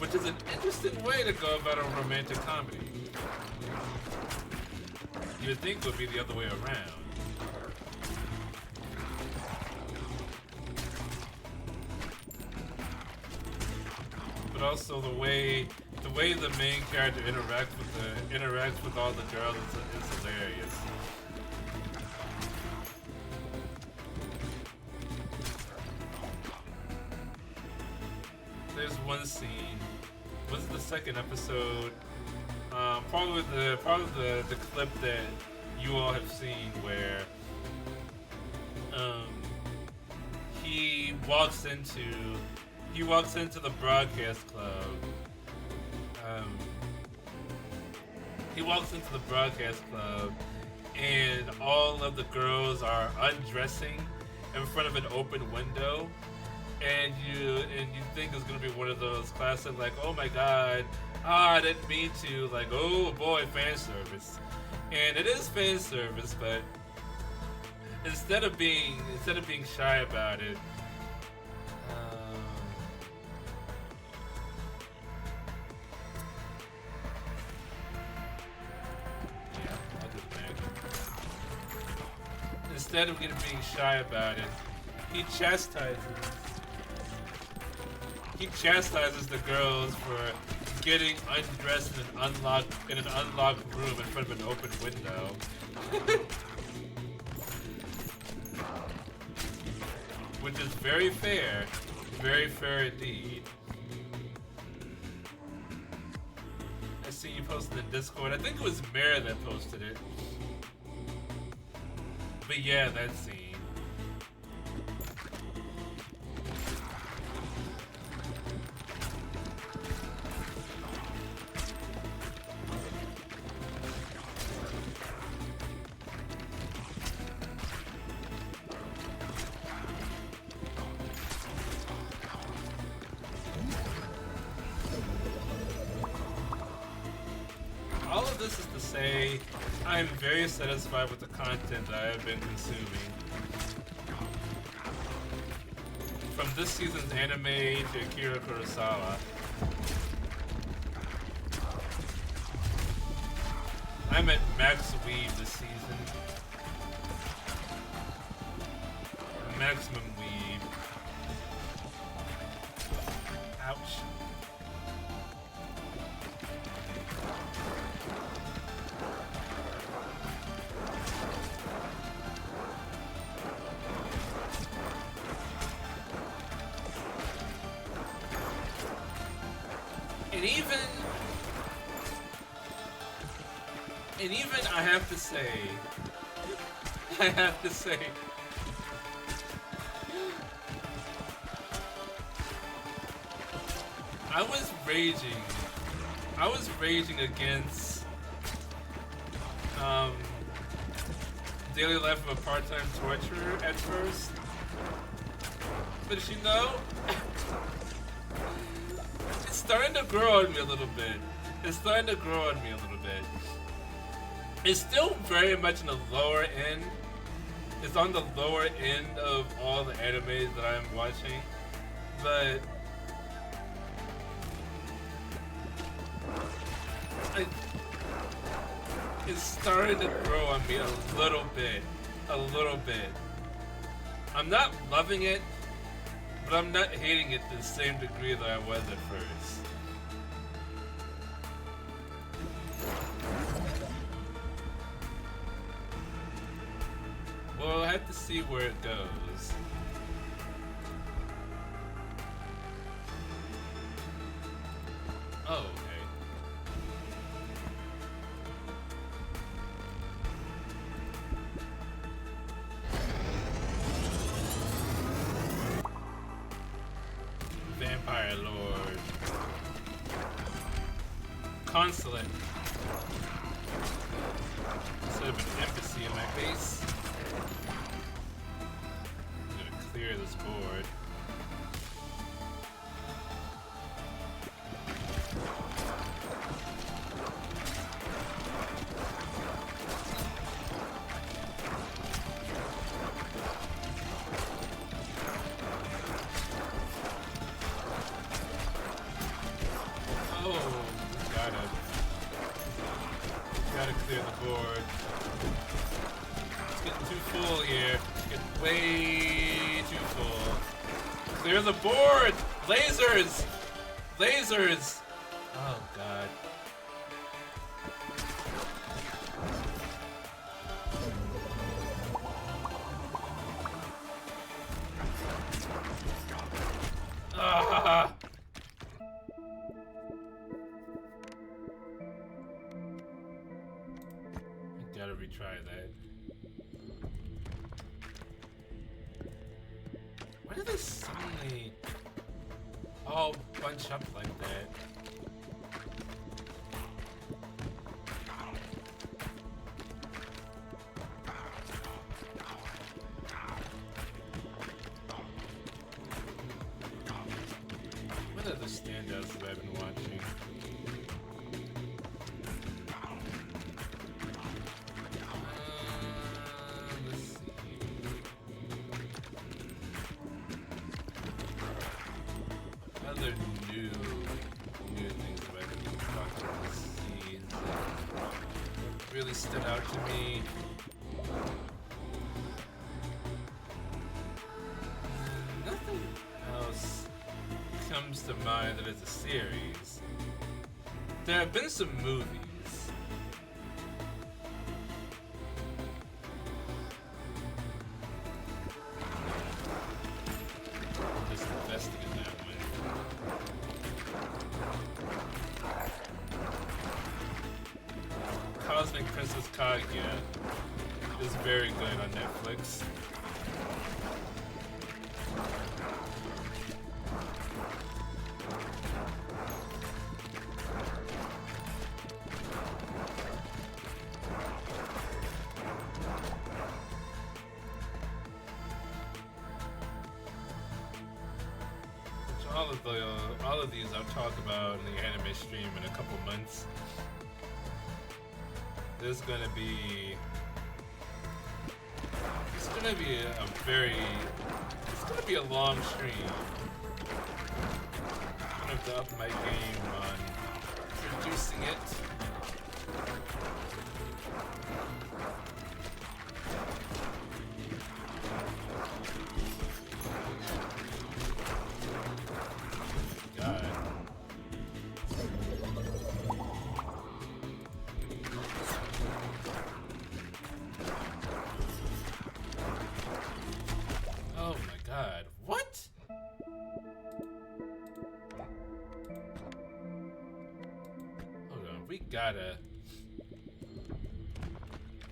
Which is an interesting way to go about a romantic comedy. You would think it would be the other way around. But also the way the main character interacts with all the girls is hilarious. There's one scene. Was it the second episode? Probably the clip that you all have seen where he walks into the broadcast club. He walks into the broadcast club, and all of the girls are undressing in front of an open window. And you think it's gonna be one of those classic, like, oh my god, I didn't mean to, like, oh boy, fan service. And it is fan service, but instead of being shy about it. Yeah, I'll do that. Instead of being shy about it, he chastises the girls for getting undressed in an unlocked room in front of an open window. Which is very fair indeed. I see you posted in Discord. I think it was Mare that posted it. But yeah, that scene. All of this is to say, I am very satisfied with the content that I have been consuming. From this season's anime to Akira Kurosawa. I'm at max weeb this season. Maximum weeb. Ouch. And even I have to say, I was raging against Daily Life of a Part-Time Torturer at first, but you know, it's starting to grow on me a little bit. It's still very much in the lower end. It's on the lower end of all the animes that I'm watching, but it's starting to grow on me a little bit. I'm not loving it, but I'm not hating it to the same degree that I was at first. Well, I have to see where it goes. Oh, okay. Vampire Lord. Consulate. Instead of an embassy in my base. Clear this board. Oh, gotta clear the board. It's getting too full here. It's getting way too full. Clear the board! Lasers! Lasers! Oh god. Ah! I gotta retry that. Why do they suddenly all bunch up like that? What are the standouts that I've been watching? Let's see. really stood out to me. Nothing else comes to mind that is a series. There have been some movies. Just investing in that one. Cosmic Princess Kaguya is very good on Netflix. All of these I'll talk about in the anime stream in a couple months. There's gonna be it's gonna be a long stream. I'm gonna have to up my game on producing it.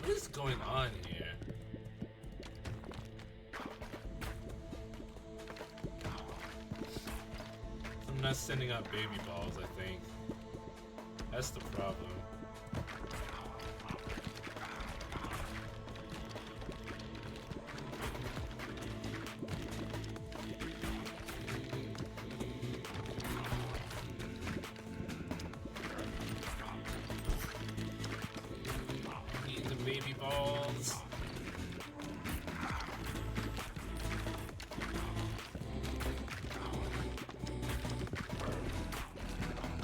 What is going on here? I'm not sending out baby balls, I think. That's the problem. Baby balls.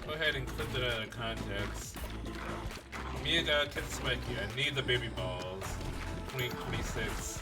Go ahead and clip it out of context. Miyaga Kitsumaki, I need the baby balls. 2026.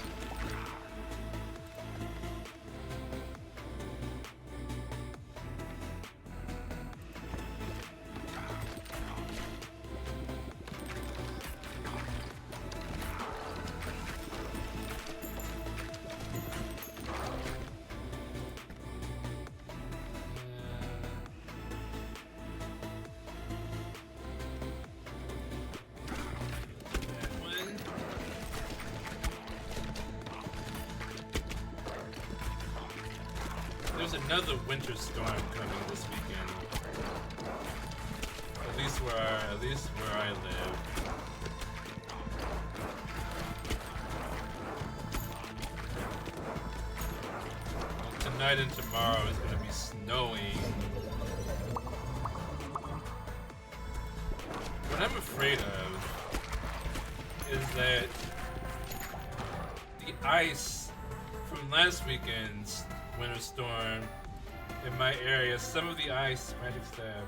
There's another winter storm coming this weekend. At least where I live. Tonight and tomorrow is going to be snowing. What I'm afraid of is that the ice from last weekend's winter storm in my area, some of the ice, magic stab.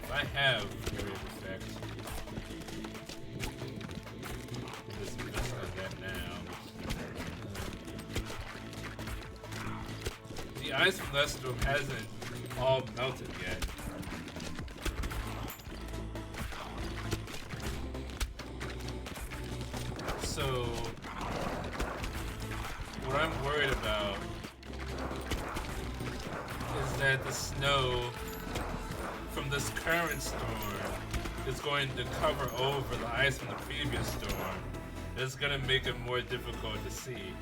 If I have area of effect, just invest on that now. The ice from last storm hasn't all melted yet. So what I'm worried about is that the snow from this current storm is going to cover over the ice from the previous storm. It's going to make it more difficult to see.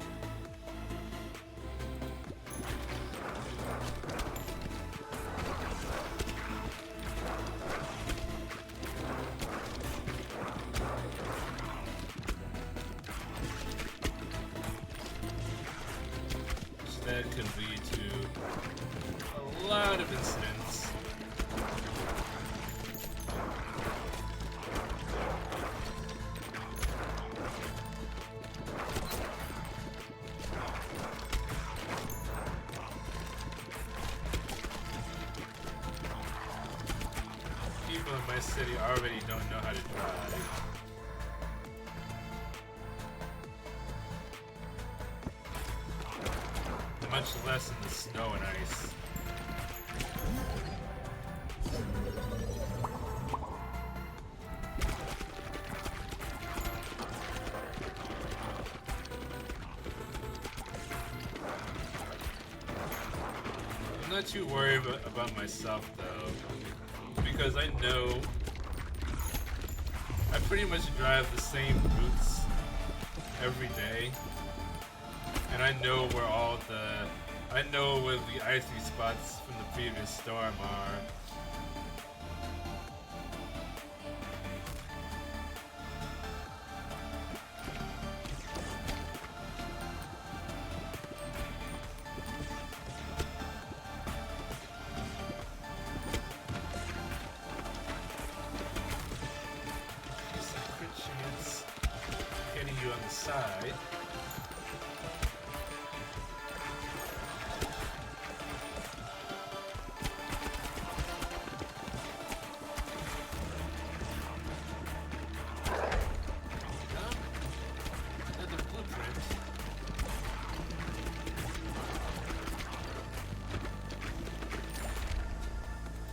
That could lead to a lot of incidents. People my city already don't know how to drive. Much less in the snow and ice. I'm not too worried about myself though, because I know I pretty much drive the same routes every day. And I know where the icy spots from the previous storm are. Just a crit chance hitting you on the side.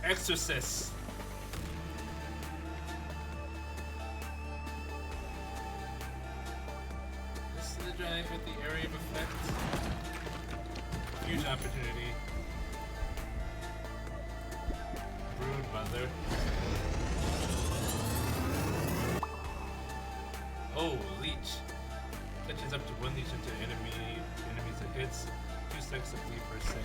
Exorcist. This is the drive with the area of effect. Huge opportunity. Brood Mother. Oh, Leech. Touches up to 1 leech into enemies it hits. 2 stacks of D per second.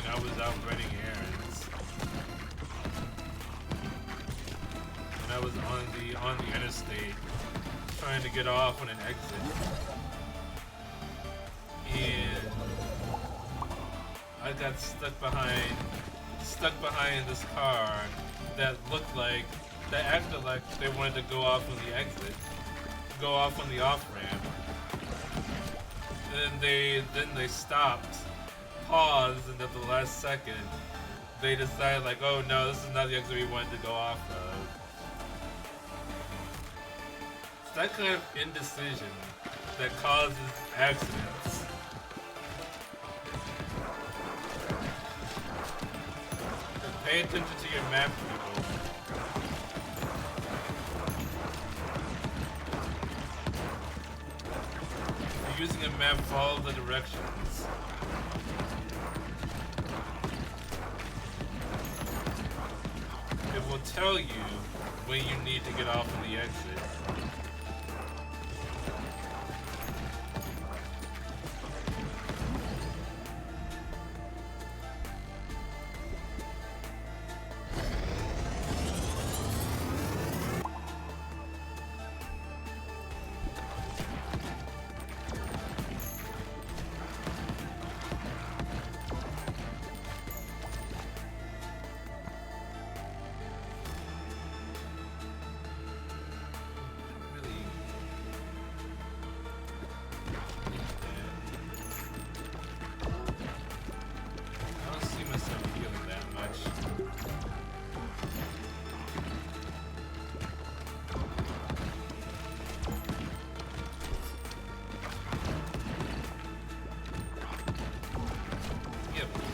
I was out running errands, and I was on the interstate trying to get off on an exit, and I got stuck behind this car that acted like they wanted to go off on the exit, go off on the off ramp. Then they stopped. Paused, and at the last second, they decided like, oh no, this is not the exit we wanted to go off of. It's that kind of indecision that causes accidents. And pay attention to your map, people. If you're using a map, follow the directions. It will tell you when you need to get off of the exit.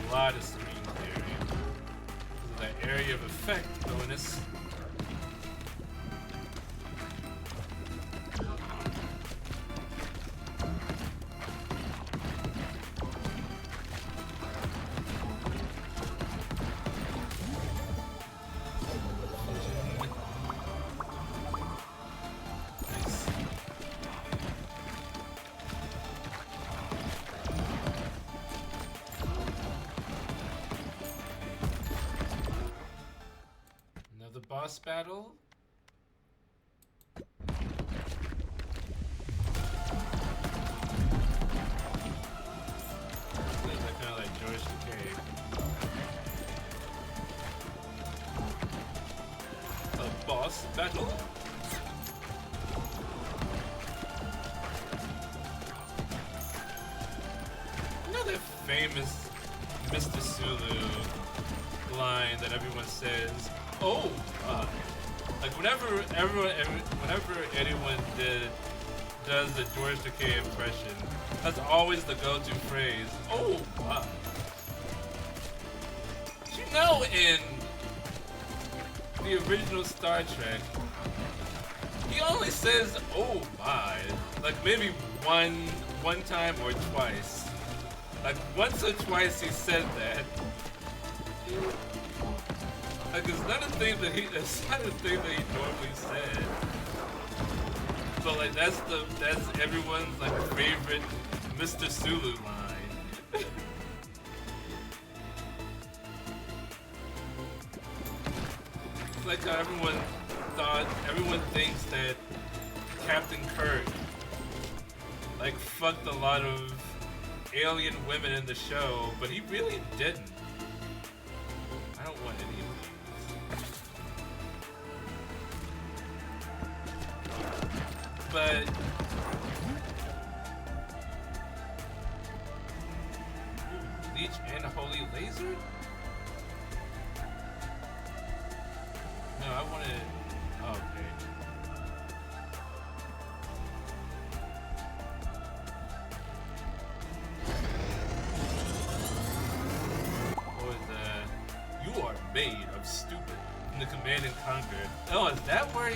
A lot of screen clearing. Because of that area of effect bonus. boss battle. Kind of like George Takei. A boss battle. Another famous Mr. Sulu line that everyone says, "Oh, like whenever anyone does the George Takei impression, that's always the go-to phrase. Oh, wow. You know, in the original Star Trek, he only says, "Oh my," like maybe one time or twice. Like once or twice he said that. Like it's not a thing that he normally said. So like that's everyone's like favorite Mr. Sulu line. It's like how everyone thinks that Captain Kirk like fucked a lot of alien women in the show, but he really didn't. I don't want any of these. But Leech and Holy Laser? No, I wanted. Oh, okay. You are made of stupid. In the Command and Conquer. Oh, is that where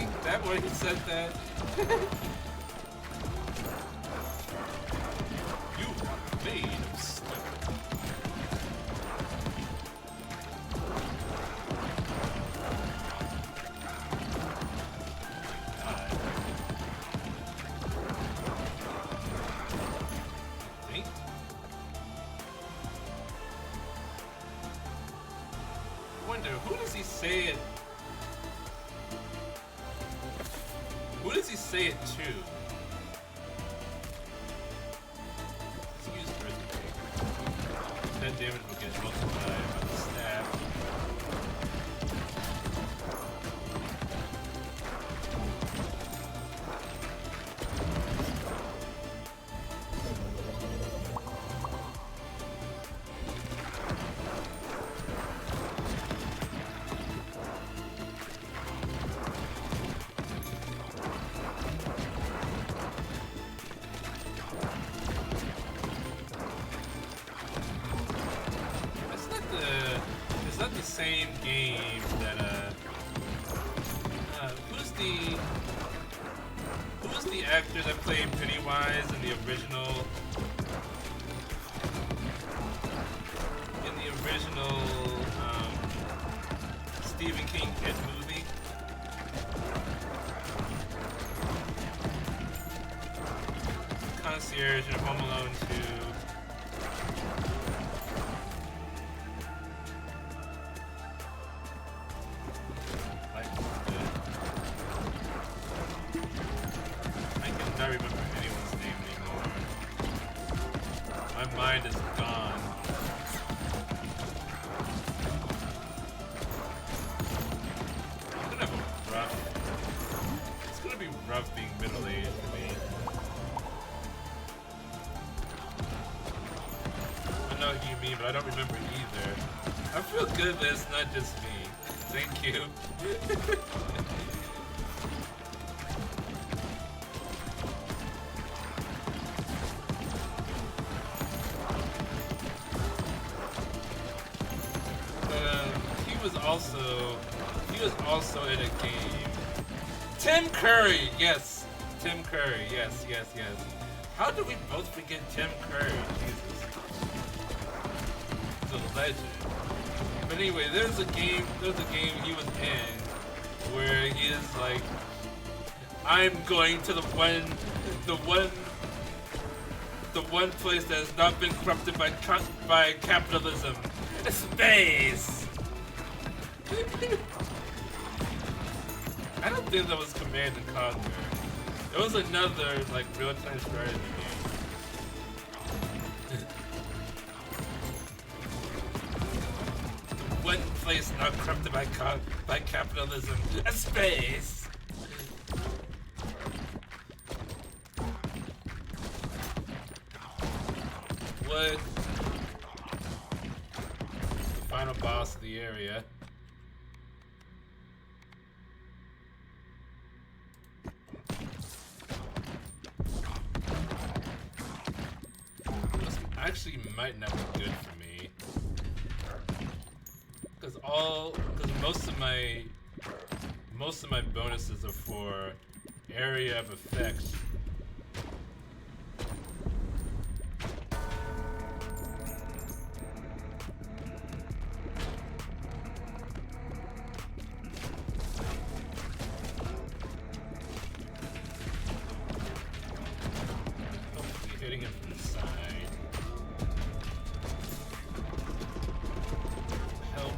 he said that? You are made of stupid. God. I think. Wonder, who does he say it? Who does he say it to? Let's use Earthquake. That damage will get multiplied by the staff. Same game that who's the actor that played Pennywise in the original Stephen King It movie? Concierge in Home Alone 2. I don't remember anyone's name anymore. My mind is gone. It's gonna be rough being middle-aged for me. I know what you mean, but I don't remember either. I feel good that it's not just me. Thank you. He was also in a game. Tim Curry, yes. Tim Curry, yes. How do we both forget Tim Curry? Jesus. He's a legend. But anyway, there's a game he was in where he is like, I'm going to the one place that has not been corrupted by capitalism. Space! think that was Command and Conquer. It was another like real-time strategy game. One place not corrupted by capitalism, a space. Wood. The final boss of the area. This actually might not be good for me. Because most of my bonuses are for area of effect. Hopefully hitting him from the side. Help.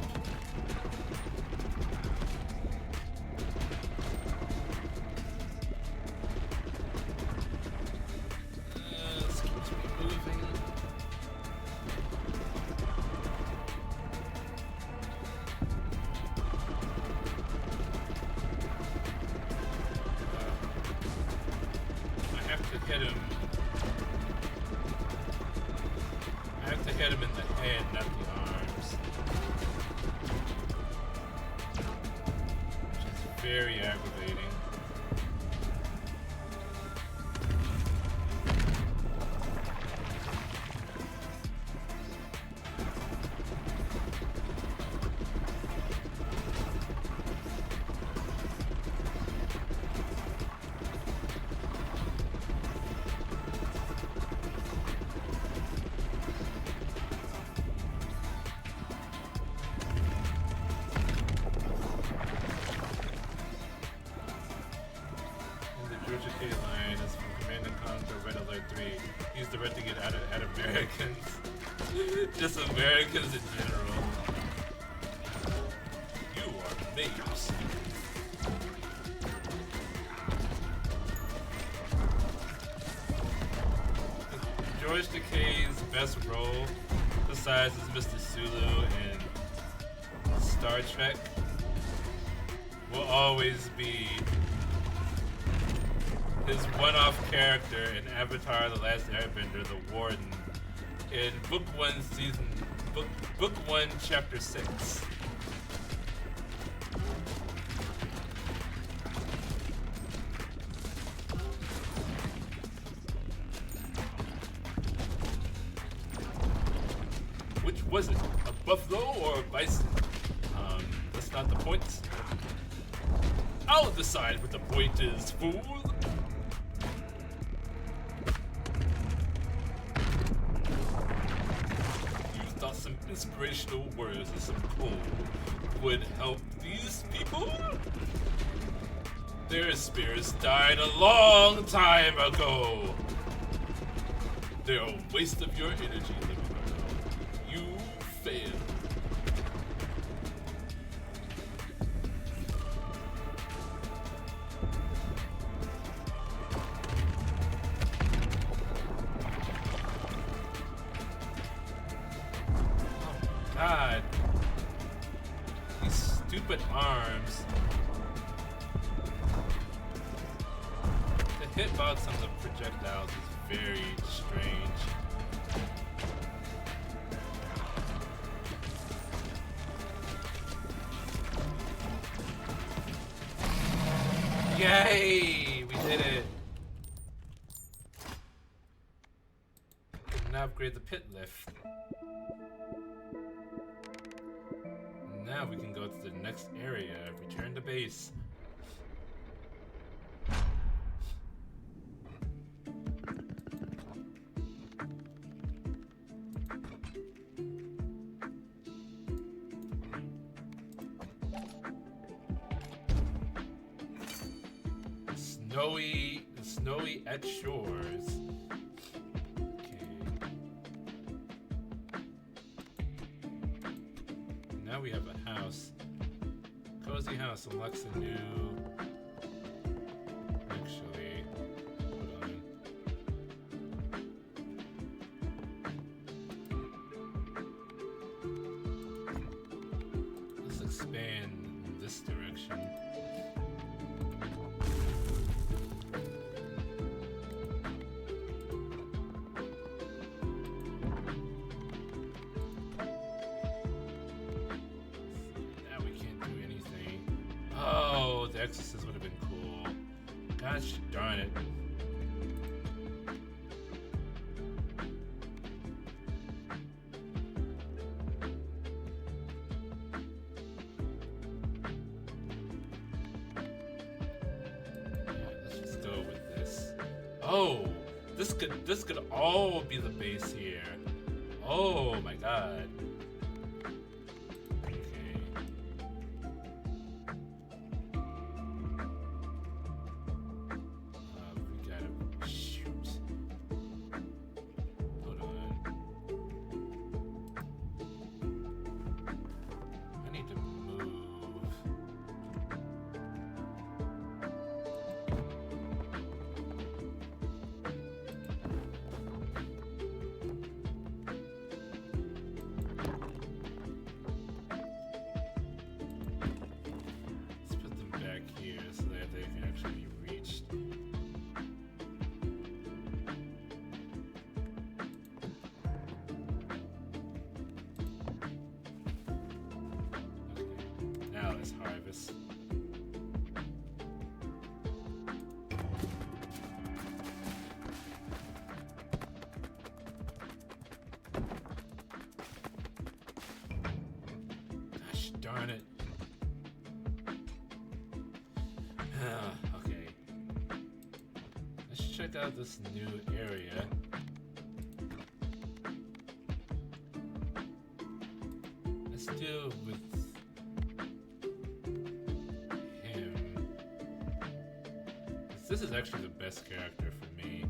This keeps me moving. I have to hit him. I have to hit him in the head, not the arms. Which is very aggravating. Georgia K line is from Command and Conquer Red Alert 3. He's directing it at Americans. Just Americans in general. You are babes. George Takei's best role, besides as Mr. Sulu in Star Trek, will always be his one-off character in Avatar: The Last Airbender, the Warden, in Book 1, Chapter 6. Which was it? A buffalo or a bison? That's not the point. I'll decide what the point is, fool. Some inspirational words and some coal would help these people. Their spirits died a long time ago. They're a waste of your energy, Liverpool. You failed. God, these stupid arms. The hitbox on the projectiles is very strange. Yay! We did it! Now upgrade the pit lift. Now we can go to the next area, return to base. Snowy at shores. Now we have a house. Cozy house unlocks a new Exorcist would have been cool. Gosh darn it. Let's just go with this. Oh, this could all be the base here. Oh my god. Harvest. Gosh darn it. Okay. Let's check out this new area. Let's deal with this is actually the best character for me.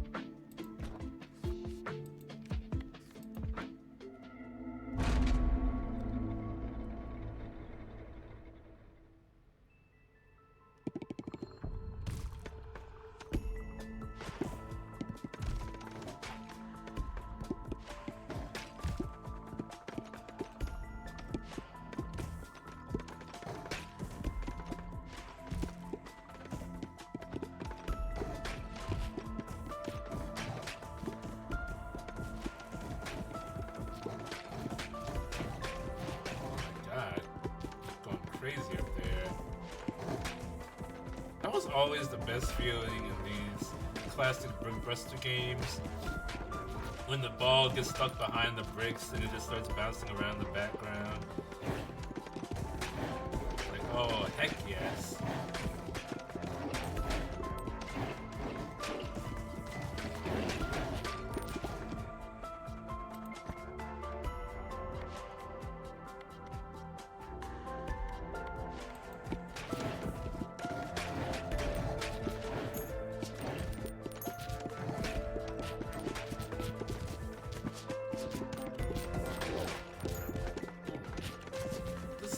Crazy up there. That was always the best feeling in these classic Brickbuster games. When the ball gets stuck behind the bricks and it just starts bouncing around the background. Like, oh, heck yes.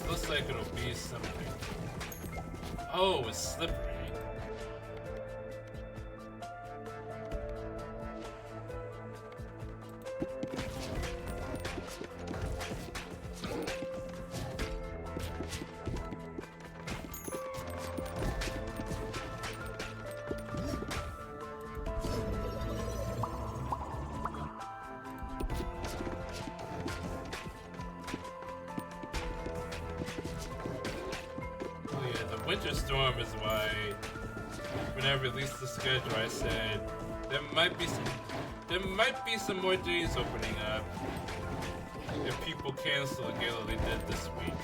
Looks like it'll be something. Oh, it's slippery. Winter Storm is why, when I released the schedule, I said there might be some more days opening up if people cancel a gala they did this week.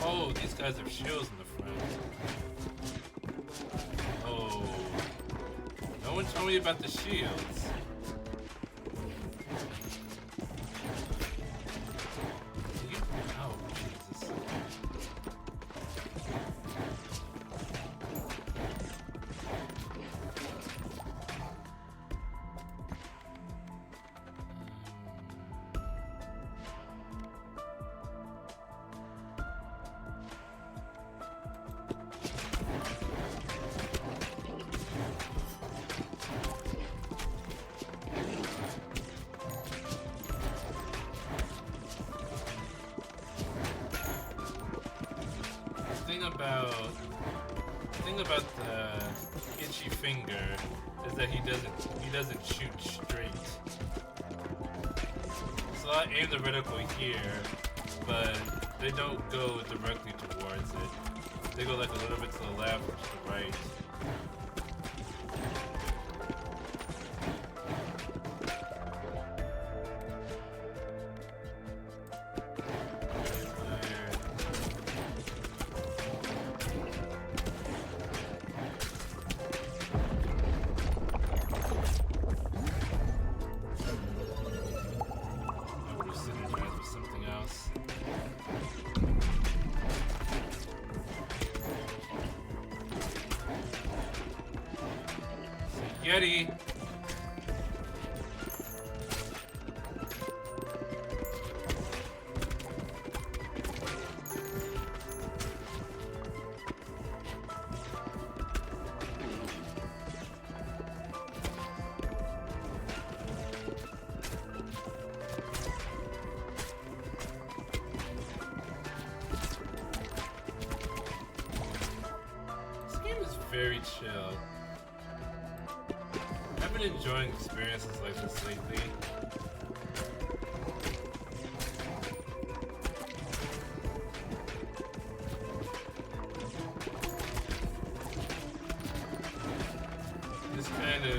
Oh, these guys have shields in the front. Oh. No one told me about the shields. Oh, Jesus. thing about the itchy finger is that he doesn't shoot straight. So I aim the reticle here, but they don't go directly towards it. They go like a little bit to the left or to the right. Yeti! This game is very chill. I've been enjoying experiences like this lately. This kind of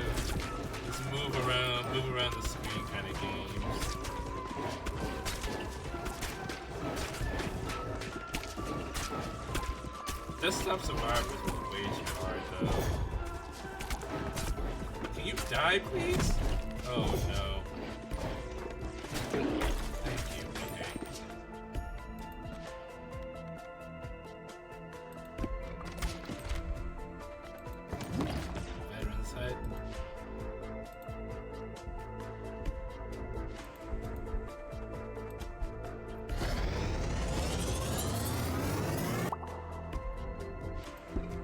move around the screen kind of games. Desktop Survivors was way too hard though. Can you die, please? Oh no. Thank you. Okay. Veteran's Hut.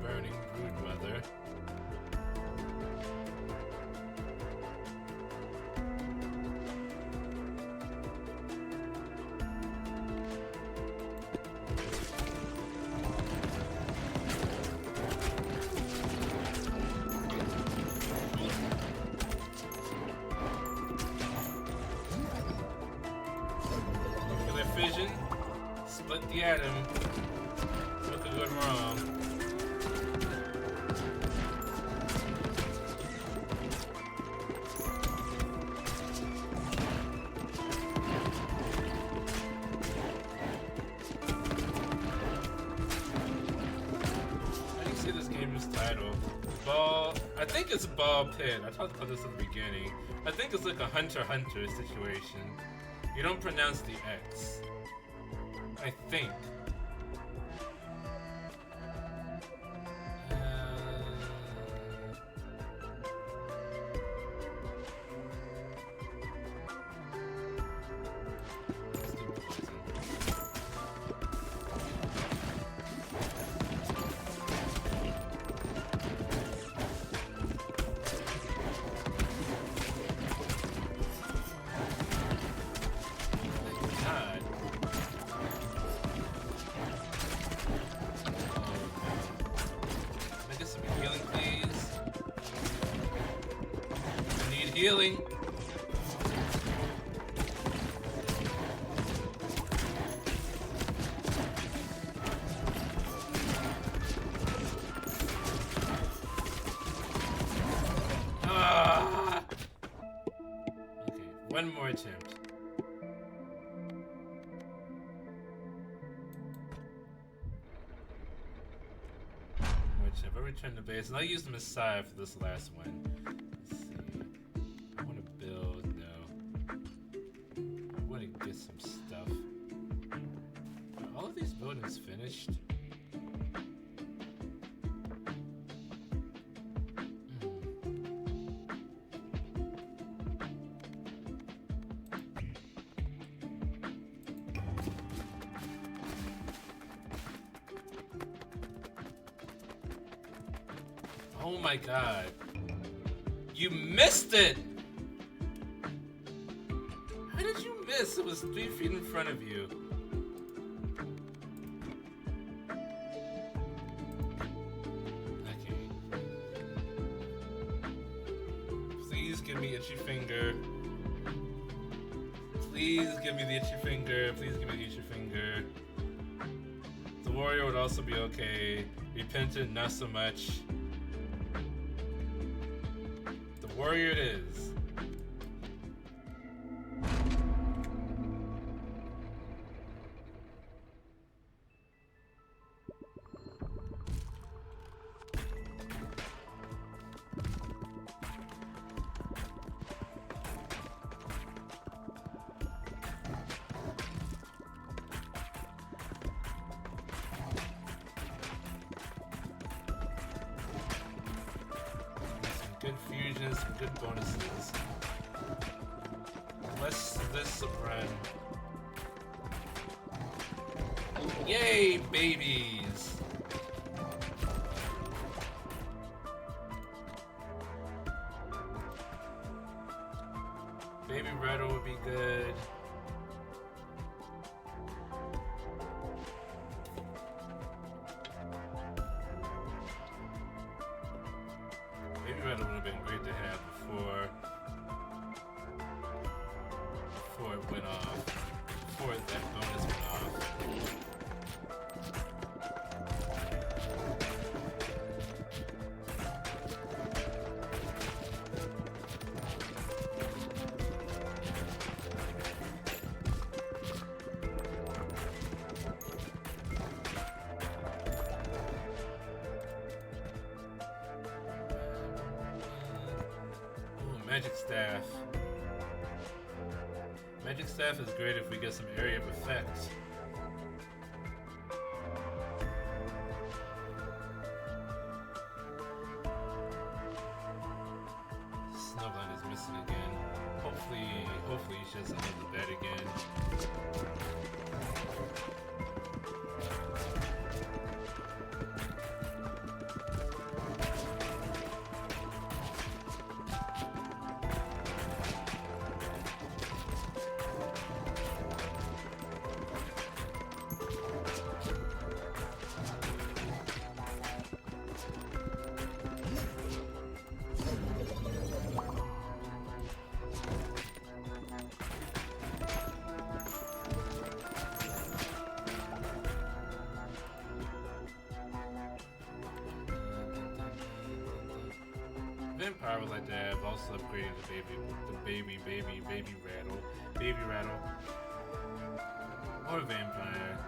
Burning Broodmother. Fission, split the atom. What could go wrong? I didn't see this game's title. Ball. I think it's Ball Pit. I talked about this at the beginning. I think it's like a Hunter-Hunter situation. You don't pronounce the X. I think. Healing. Ah. Okay, one more attempt. I'll return to base, and I'll use the Messiah for this last one. Let's see. I want to build, no. I want to get some stuff. Are all of these buildings finished? Oh my god. You missed it! How did you miss? It was 3 feet in front of you. give me itchy finger. Please give me the itchy finger. Please give me the itchy finger. The warrior would also be okay. Repentant, not so much. The warrior it is. Good fusions, some good bonuses. Let's this run. Yay, babies! Baby Rattle would be good. Baby Rattle would have been great to have before it went off. Before that bonus went off. Magic Staff. Magic Staff is great if we get some area of effect. Snowblind is missing again. Hopefully she doesn't have the bed again. Vampire would like to have also upgraded the baby rattle, or vampire.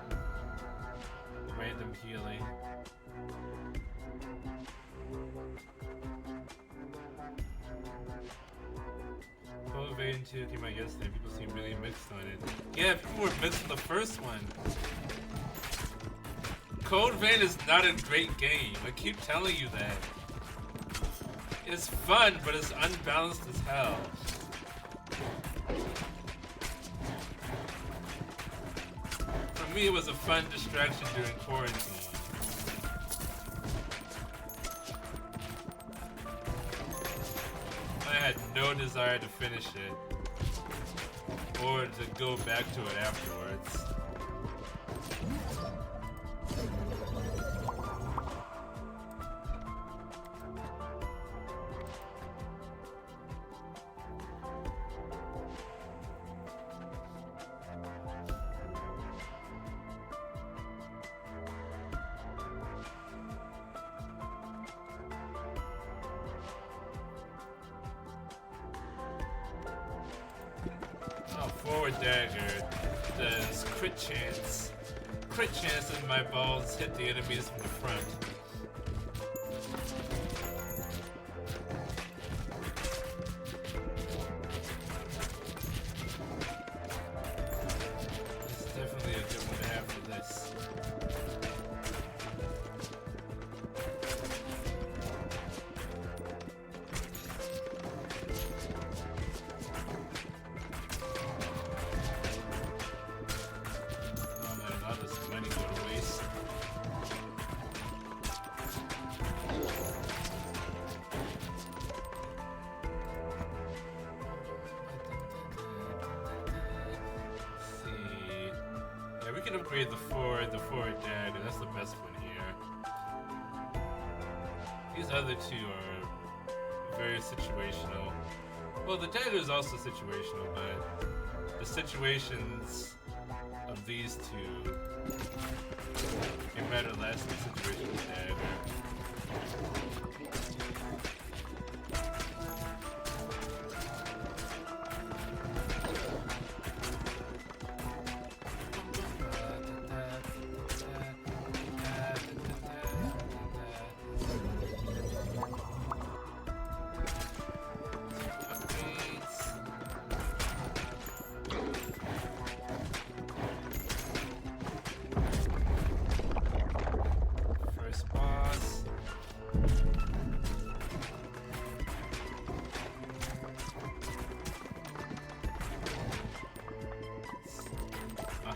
Random healing. Code Vein 2 came out yesterday. People seem really mixed on it. Yeah, people were mixed on the first one. Code Vein is not a great game. I keep telling you that. It's fun, but it's unbalanced as hell. For me, it was a fun distraction during quarantine. I had no desire to finish it, or to go back to it afterwards. Forward dagger does crit chance. Crit chance and my balls hit the enemies from the front. It's definitely a good one to have for this. We can upgrade the forward dagger. That's the best one here. These other two are very situational. Well, the dagger is also situational, but the situations of these two can better last the situation with dagger.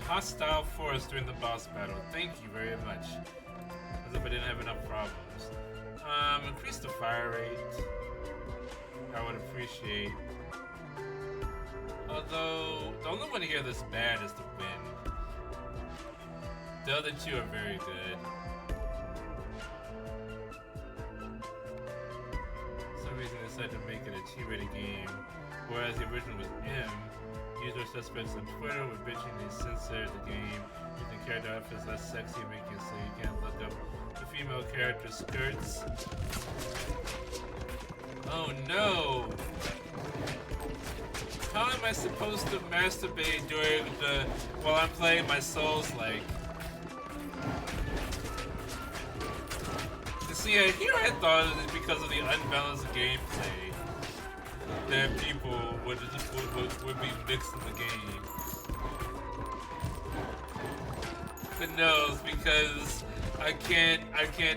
Hostile force during the boss battle. Thank you very much. As if I didn't have enough problems. Increase the fire rate. I would appreciate. Although, the only one here that's bad is the wind. The other two are very good. For some reason they decided to make it a T-rated game, whereas the original was M. User suspects on Twitter were bitching they censored the game, making character outfits less sexy, making it so you can't look up the female character's skirts. Oh no! How am I supposed to masturbate while I'm playing my Souls-like? You see, here I thought it was because of the unbalanced gameplay that people would be mixed in the game. But no, it's because I can't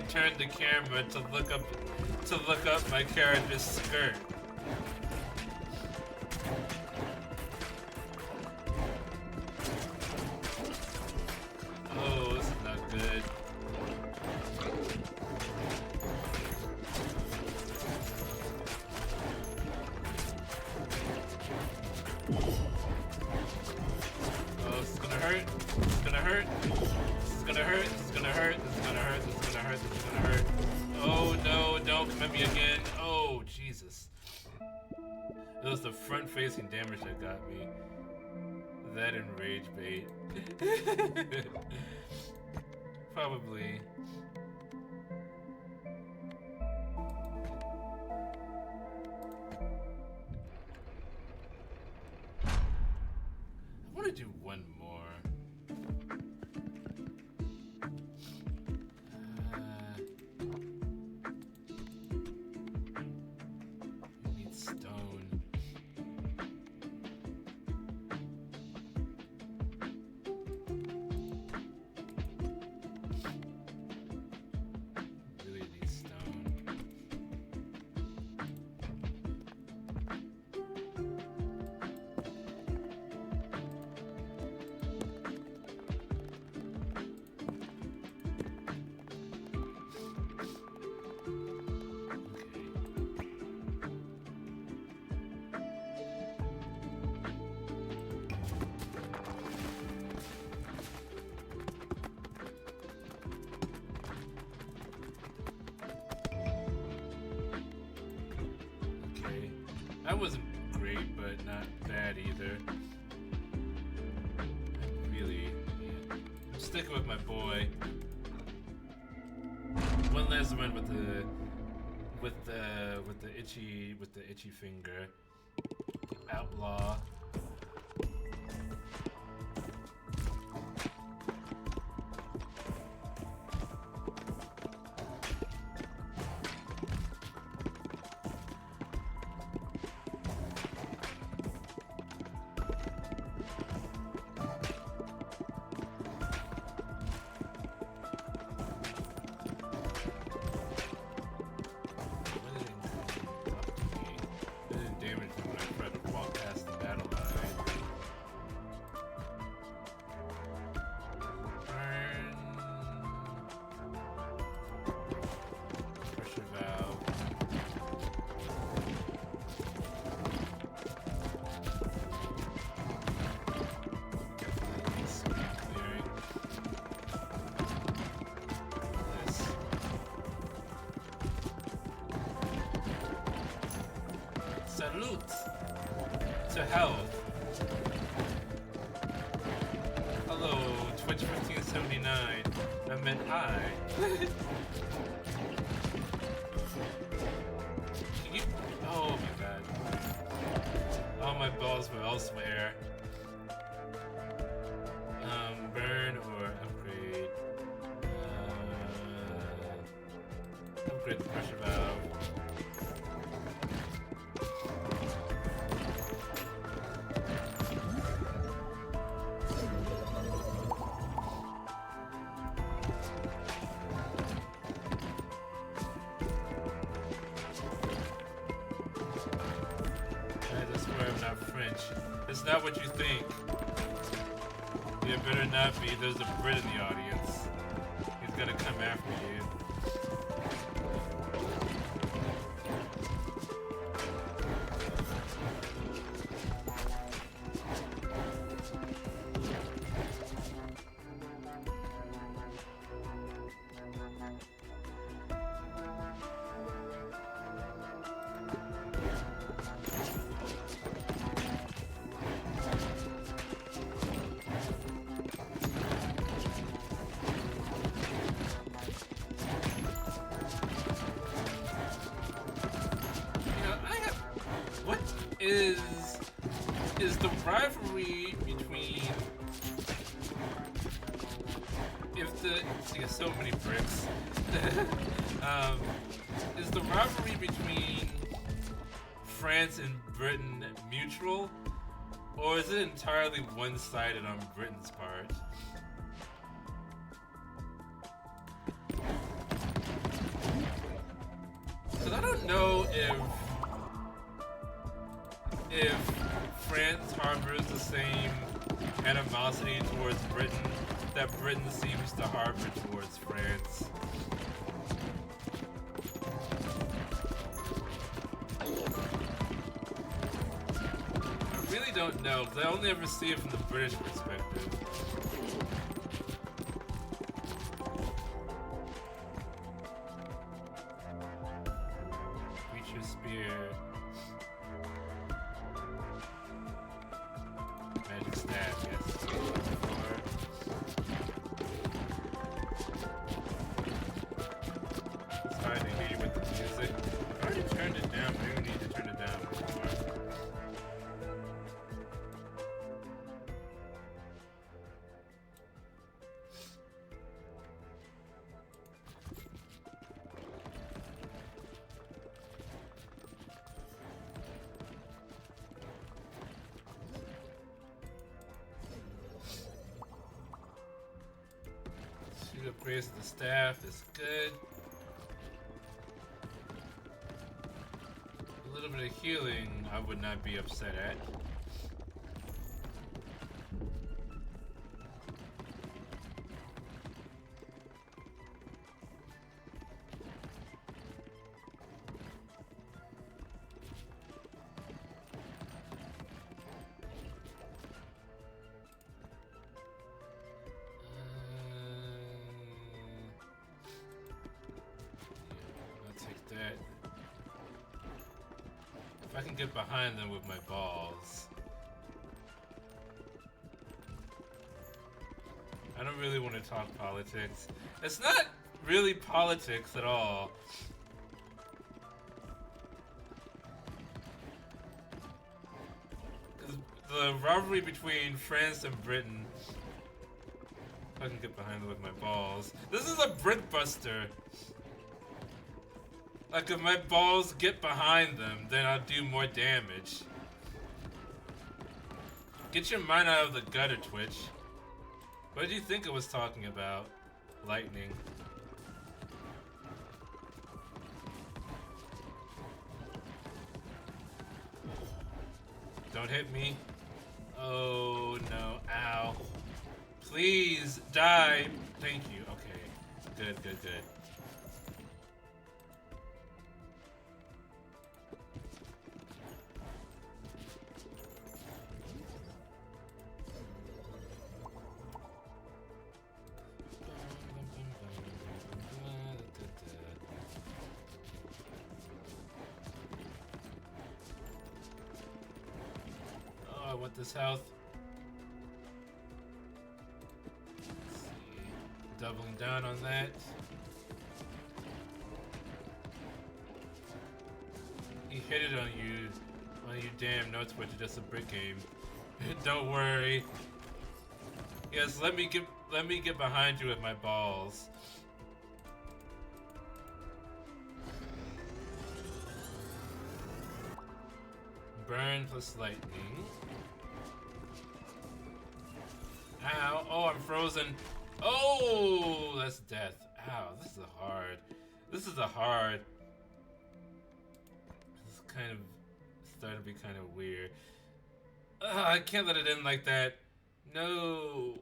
turn the camera to look up my character's skirt. Oh, this is not good. Oh, this is gonna hurt. This is gonna hurt. This is gonna hurt. This is gonna hurt. This is gonna hurt. This is gonna hurt. This is gonna hurt. Oh no, don't come at me again. Oh, Jesus. It was the front-facing damage that got me. That and rage bait. Probably. I want to do one more. I need stone. Really need stone. That wasn't great, but not bad either. Really, yeah. I'm sticking with my boy. One last one with the itchy finger. Outlaw. Salute! to health. Hello, Twitch 1579. I meant hi. Oh my god. All my balls were elsewhere. Burn or upgrade. Upgrade the pressure valve. It's not what you think. You better not be. There's a Brit in the audience. He's gonna come after you. Is the rivalry between so many bricks. Is the rivalry between France and Britain mutual, or is it entirely one-sided on Britain's part? Because I don't know if France harbors the same animosity towards Britain that Britain seems to harbor towards France. I really don't know, because I only ever see it from the British perspective. Reach spear. Magic staff, yes. It's hard to hear you with the music. I've already turned it down, maybe we need to turn it down more. Upgrades to the staff is good. A little bit of healing I would not be upset at. If I can get behind them with my balls. I don't really want to talk politics. It's not really politics at all. The rivalry between France and Britain. If I can get behind them with my balls. This is a Brit buster. Like, if my balls get behind them, then I'll do more damage. Get your mind out of the gutter, Twitch. What did you think it was talking about? Lightning. Don't hit me. Oh, no. Ow. Please, die. Thank you. Okay. Good, good, good. don't want this health. Let's see. Doubling down on that. He hit it on you damn notes, but you're just a brick game. Don't worry. Yes, let me get behind you with my balls. Burn plus lightning. Ow! Oh, I'm frozen. Oh, that's death. Ow! This is hard. This is hard. This is kind of starting to be kind of weird. I can't let it in like that. No.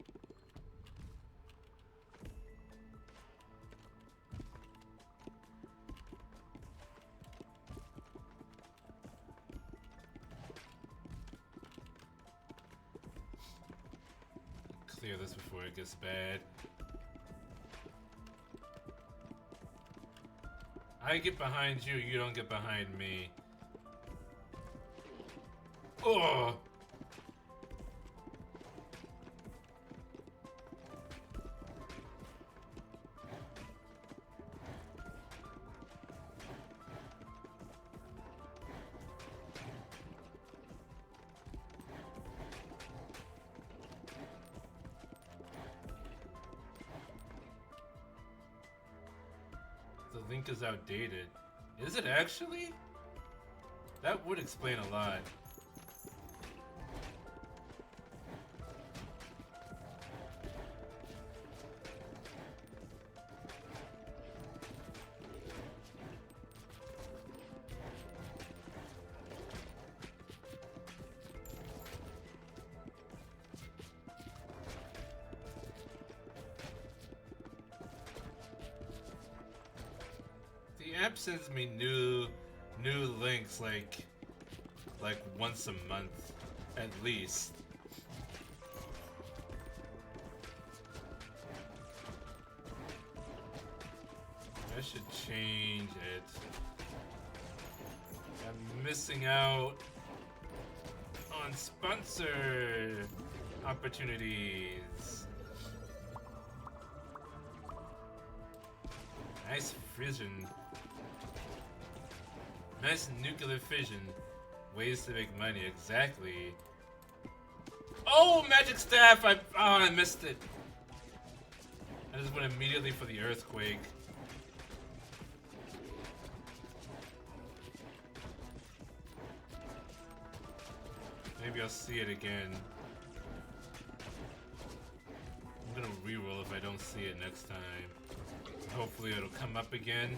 Clear this before it gets bad. I get behind you, you don't get behind me. Oh! The link is outdated. Is it actually? That would explain a lot. The app sends me new links like once a month at least. I should change it. I'm missing out on sponsor opportunities. Nice fission. Nice nuclear fission. Ways to make money, exactly. Oh, magic staff! I missed it. I just went immediately for the earthquake. Maybe I'll see it again. I'm gonna reroll if I don't see it next time. Hopefully it'll come up again.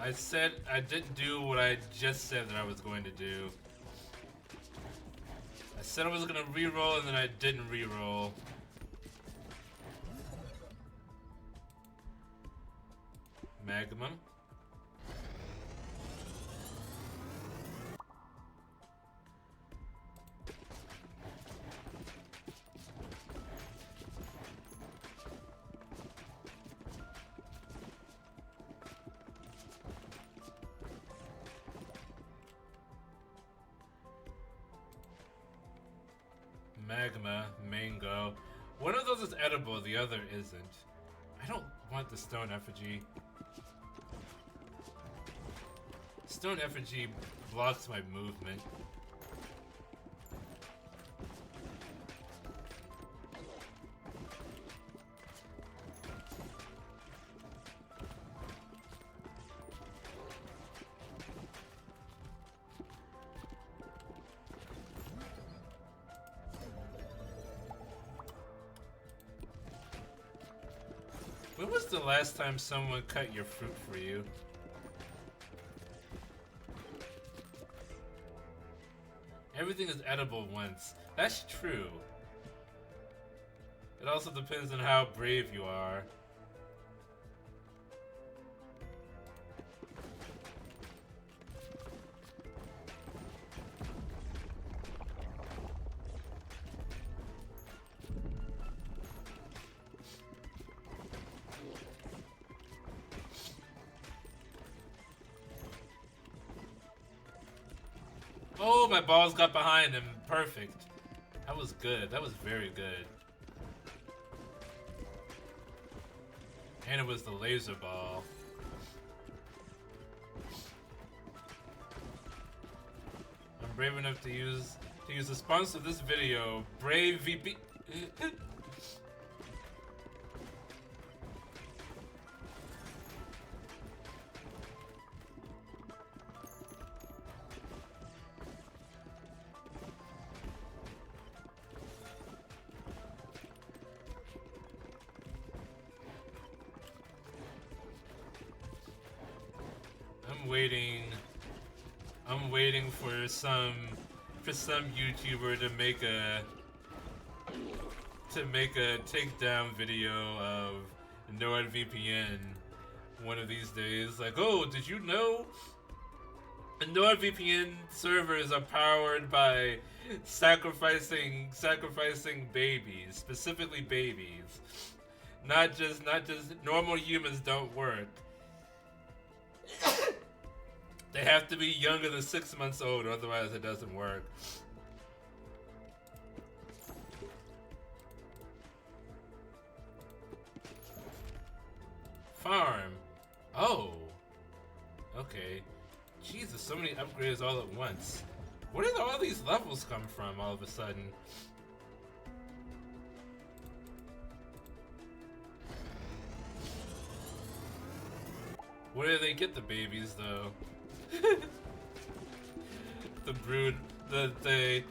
I said I didn't do what I just said that I was going to do. I said I was gonna reroll and then I didn't reroll. Magma. Magma, mango. One of those is edible, the other isn't. I don't want the stone effigy. Stone effigy blocks my movement. When was the last time someone cut your fruit for you? Everything is edible once. That's true. It also depends on how brave you are. Oh, my balls got behind him. Perfect. That was good. That was very good. And it was the laser ball. I'm brave enough to use the sponsor of this video, Brave VP. I'm waiting for some YouTuber to make a takedown video of NordVPN one of these days. Like, oh, did you know NordVPN servers are powered by sacrificing babies, specifically babies. Not just normal humans don't work. They have to be younger than 6 months old, otherwise it doesn't work. Farm. Oh. Okay. Jesus, so many upgrades all at once. Where did all these levels come from all of a sudden? Where do they get the babies, though? The brood, they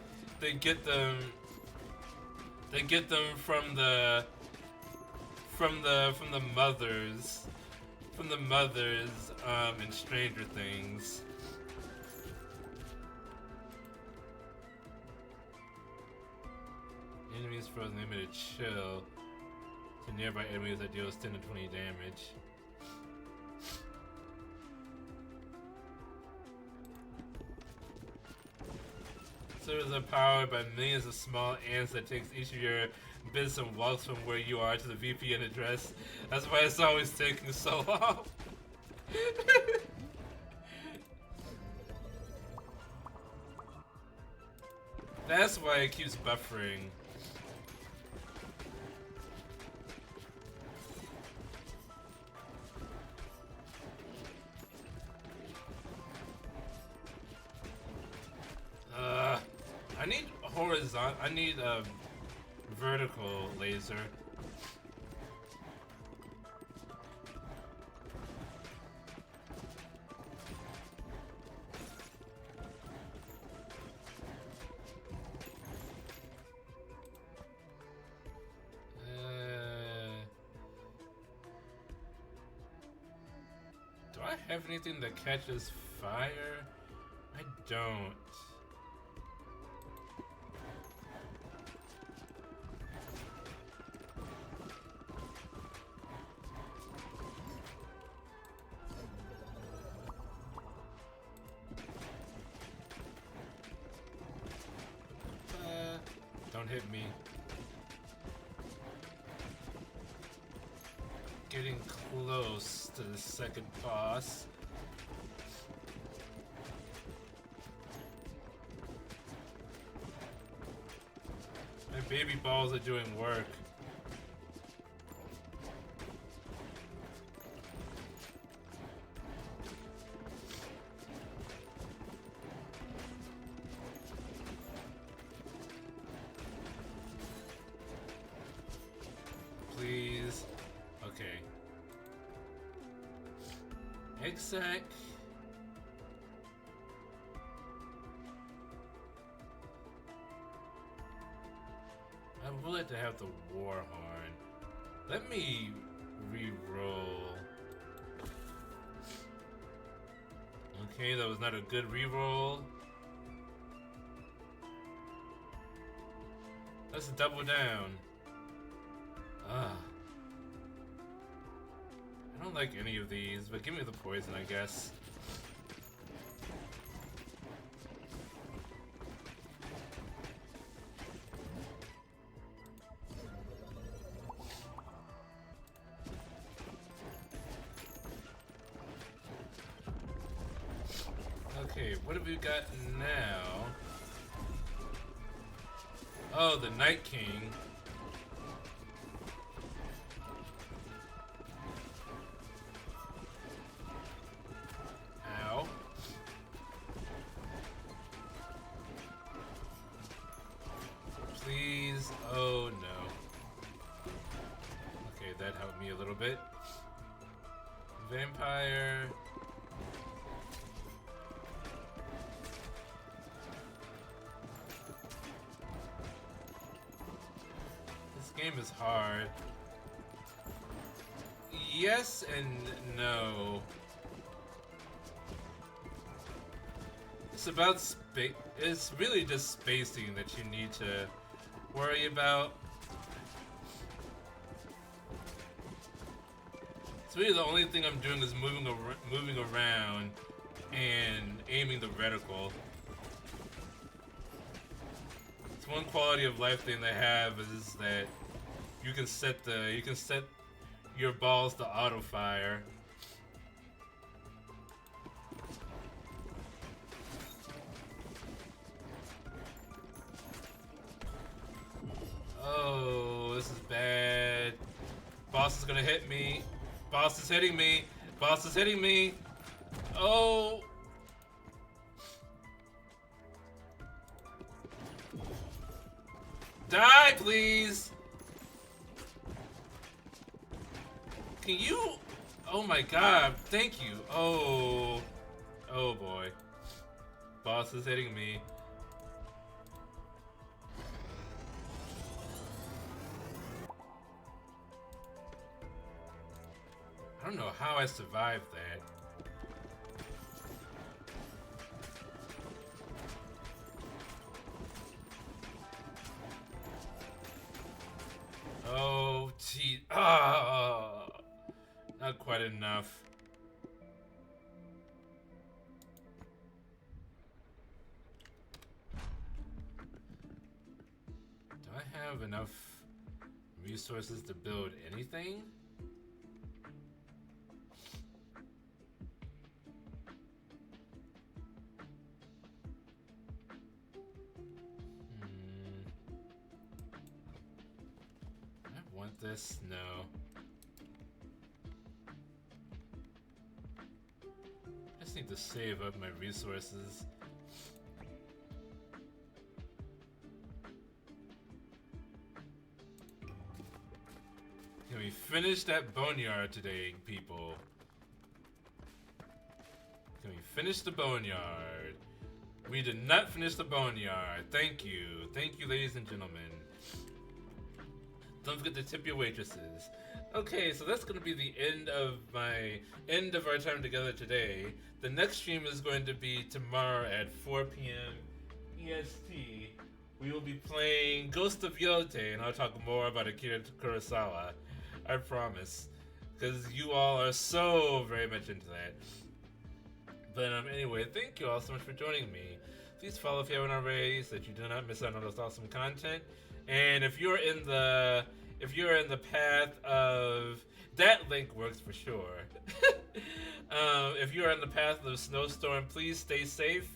get them from the mothers in Stranger Things. Enemies frozen limited chill to nearby enemies that deals 10 to 20 damage. Servers are powered by millions of small ants that takes each of your bits and walks from where you are to the VPN address. That's why it's always taking so long. That's why it keeps buffering. I need horizontal. I need a vertical laser. Do I have anything that catches fire? I don't. Don't hit me. Getting close to the second boss. My baby balls are doing work. Please. Okay. Egg sack. I would like to have the war horn. Let me re-roll. Okay, that was not a good re-roll. Let's double down. I don't like any of these, but give me the poison, I guess. Okay, what have we got now? Oh, the Night King. Ow. Please. Oh no. Okay, that helped me a little bit. Vampire. This game is hard. Yes and no. It's about space. It's really just spacing that you need to worry about. It's really the only thing I'm doing is moving around and aiming the reticle. It's one quality of life thing they have is that you can set your balls to auto fire. Oh, this is bad. Boss is gonna hit me. Boss is hitting me. Boss is hitting me. Oh. Die, please. Can you? Oh my god. Thank you. Oh. Oh boy. Boss is hitting me. I don't know how I survived that. Oh, gee. Ah, not quite enough. Do I have enough resources to build anything? This? No. I just need to save up my resources. Can we finish that boneyard today, people? Can we finish the boneyard? We did not finish the boneyard. Thank you. Thank you, ladies and gentlemen. Don't forget to tip your waitresses. Okay, so that's gonna be the end of our time together today. The next stream is going to be tomorrow at 4 p.m. EST. We will be playing Ghost of Yote, and I'll talk more about Akira Kurosawa. I promise, because you all are so very much into that. But anyway, thank you all so much for joining me. Please follow if you haven't already, so that you do not miss out on this awesome content. And if you're in the path of that link works for sure. If you're in the path of the snowstorm, please stay safe.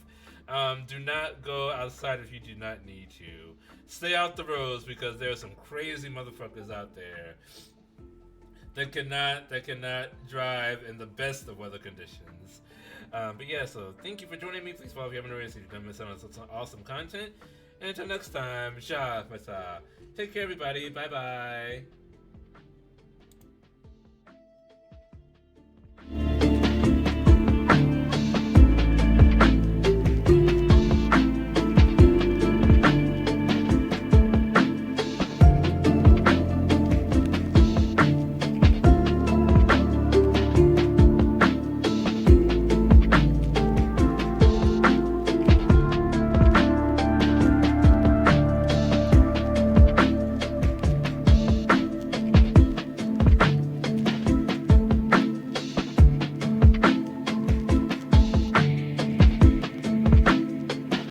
Do not go outside if you do not need to. Stay out the roads because there are some crazy motherfuckers out there that cannot drive in the best of weather conditions. But yeah, so thank you for joining me. Please follow if you haven't already so you don't miss out on some awesome content. And until next time, Shah Masa. Take care, everybody. Bye-bye.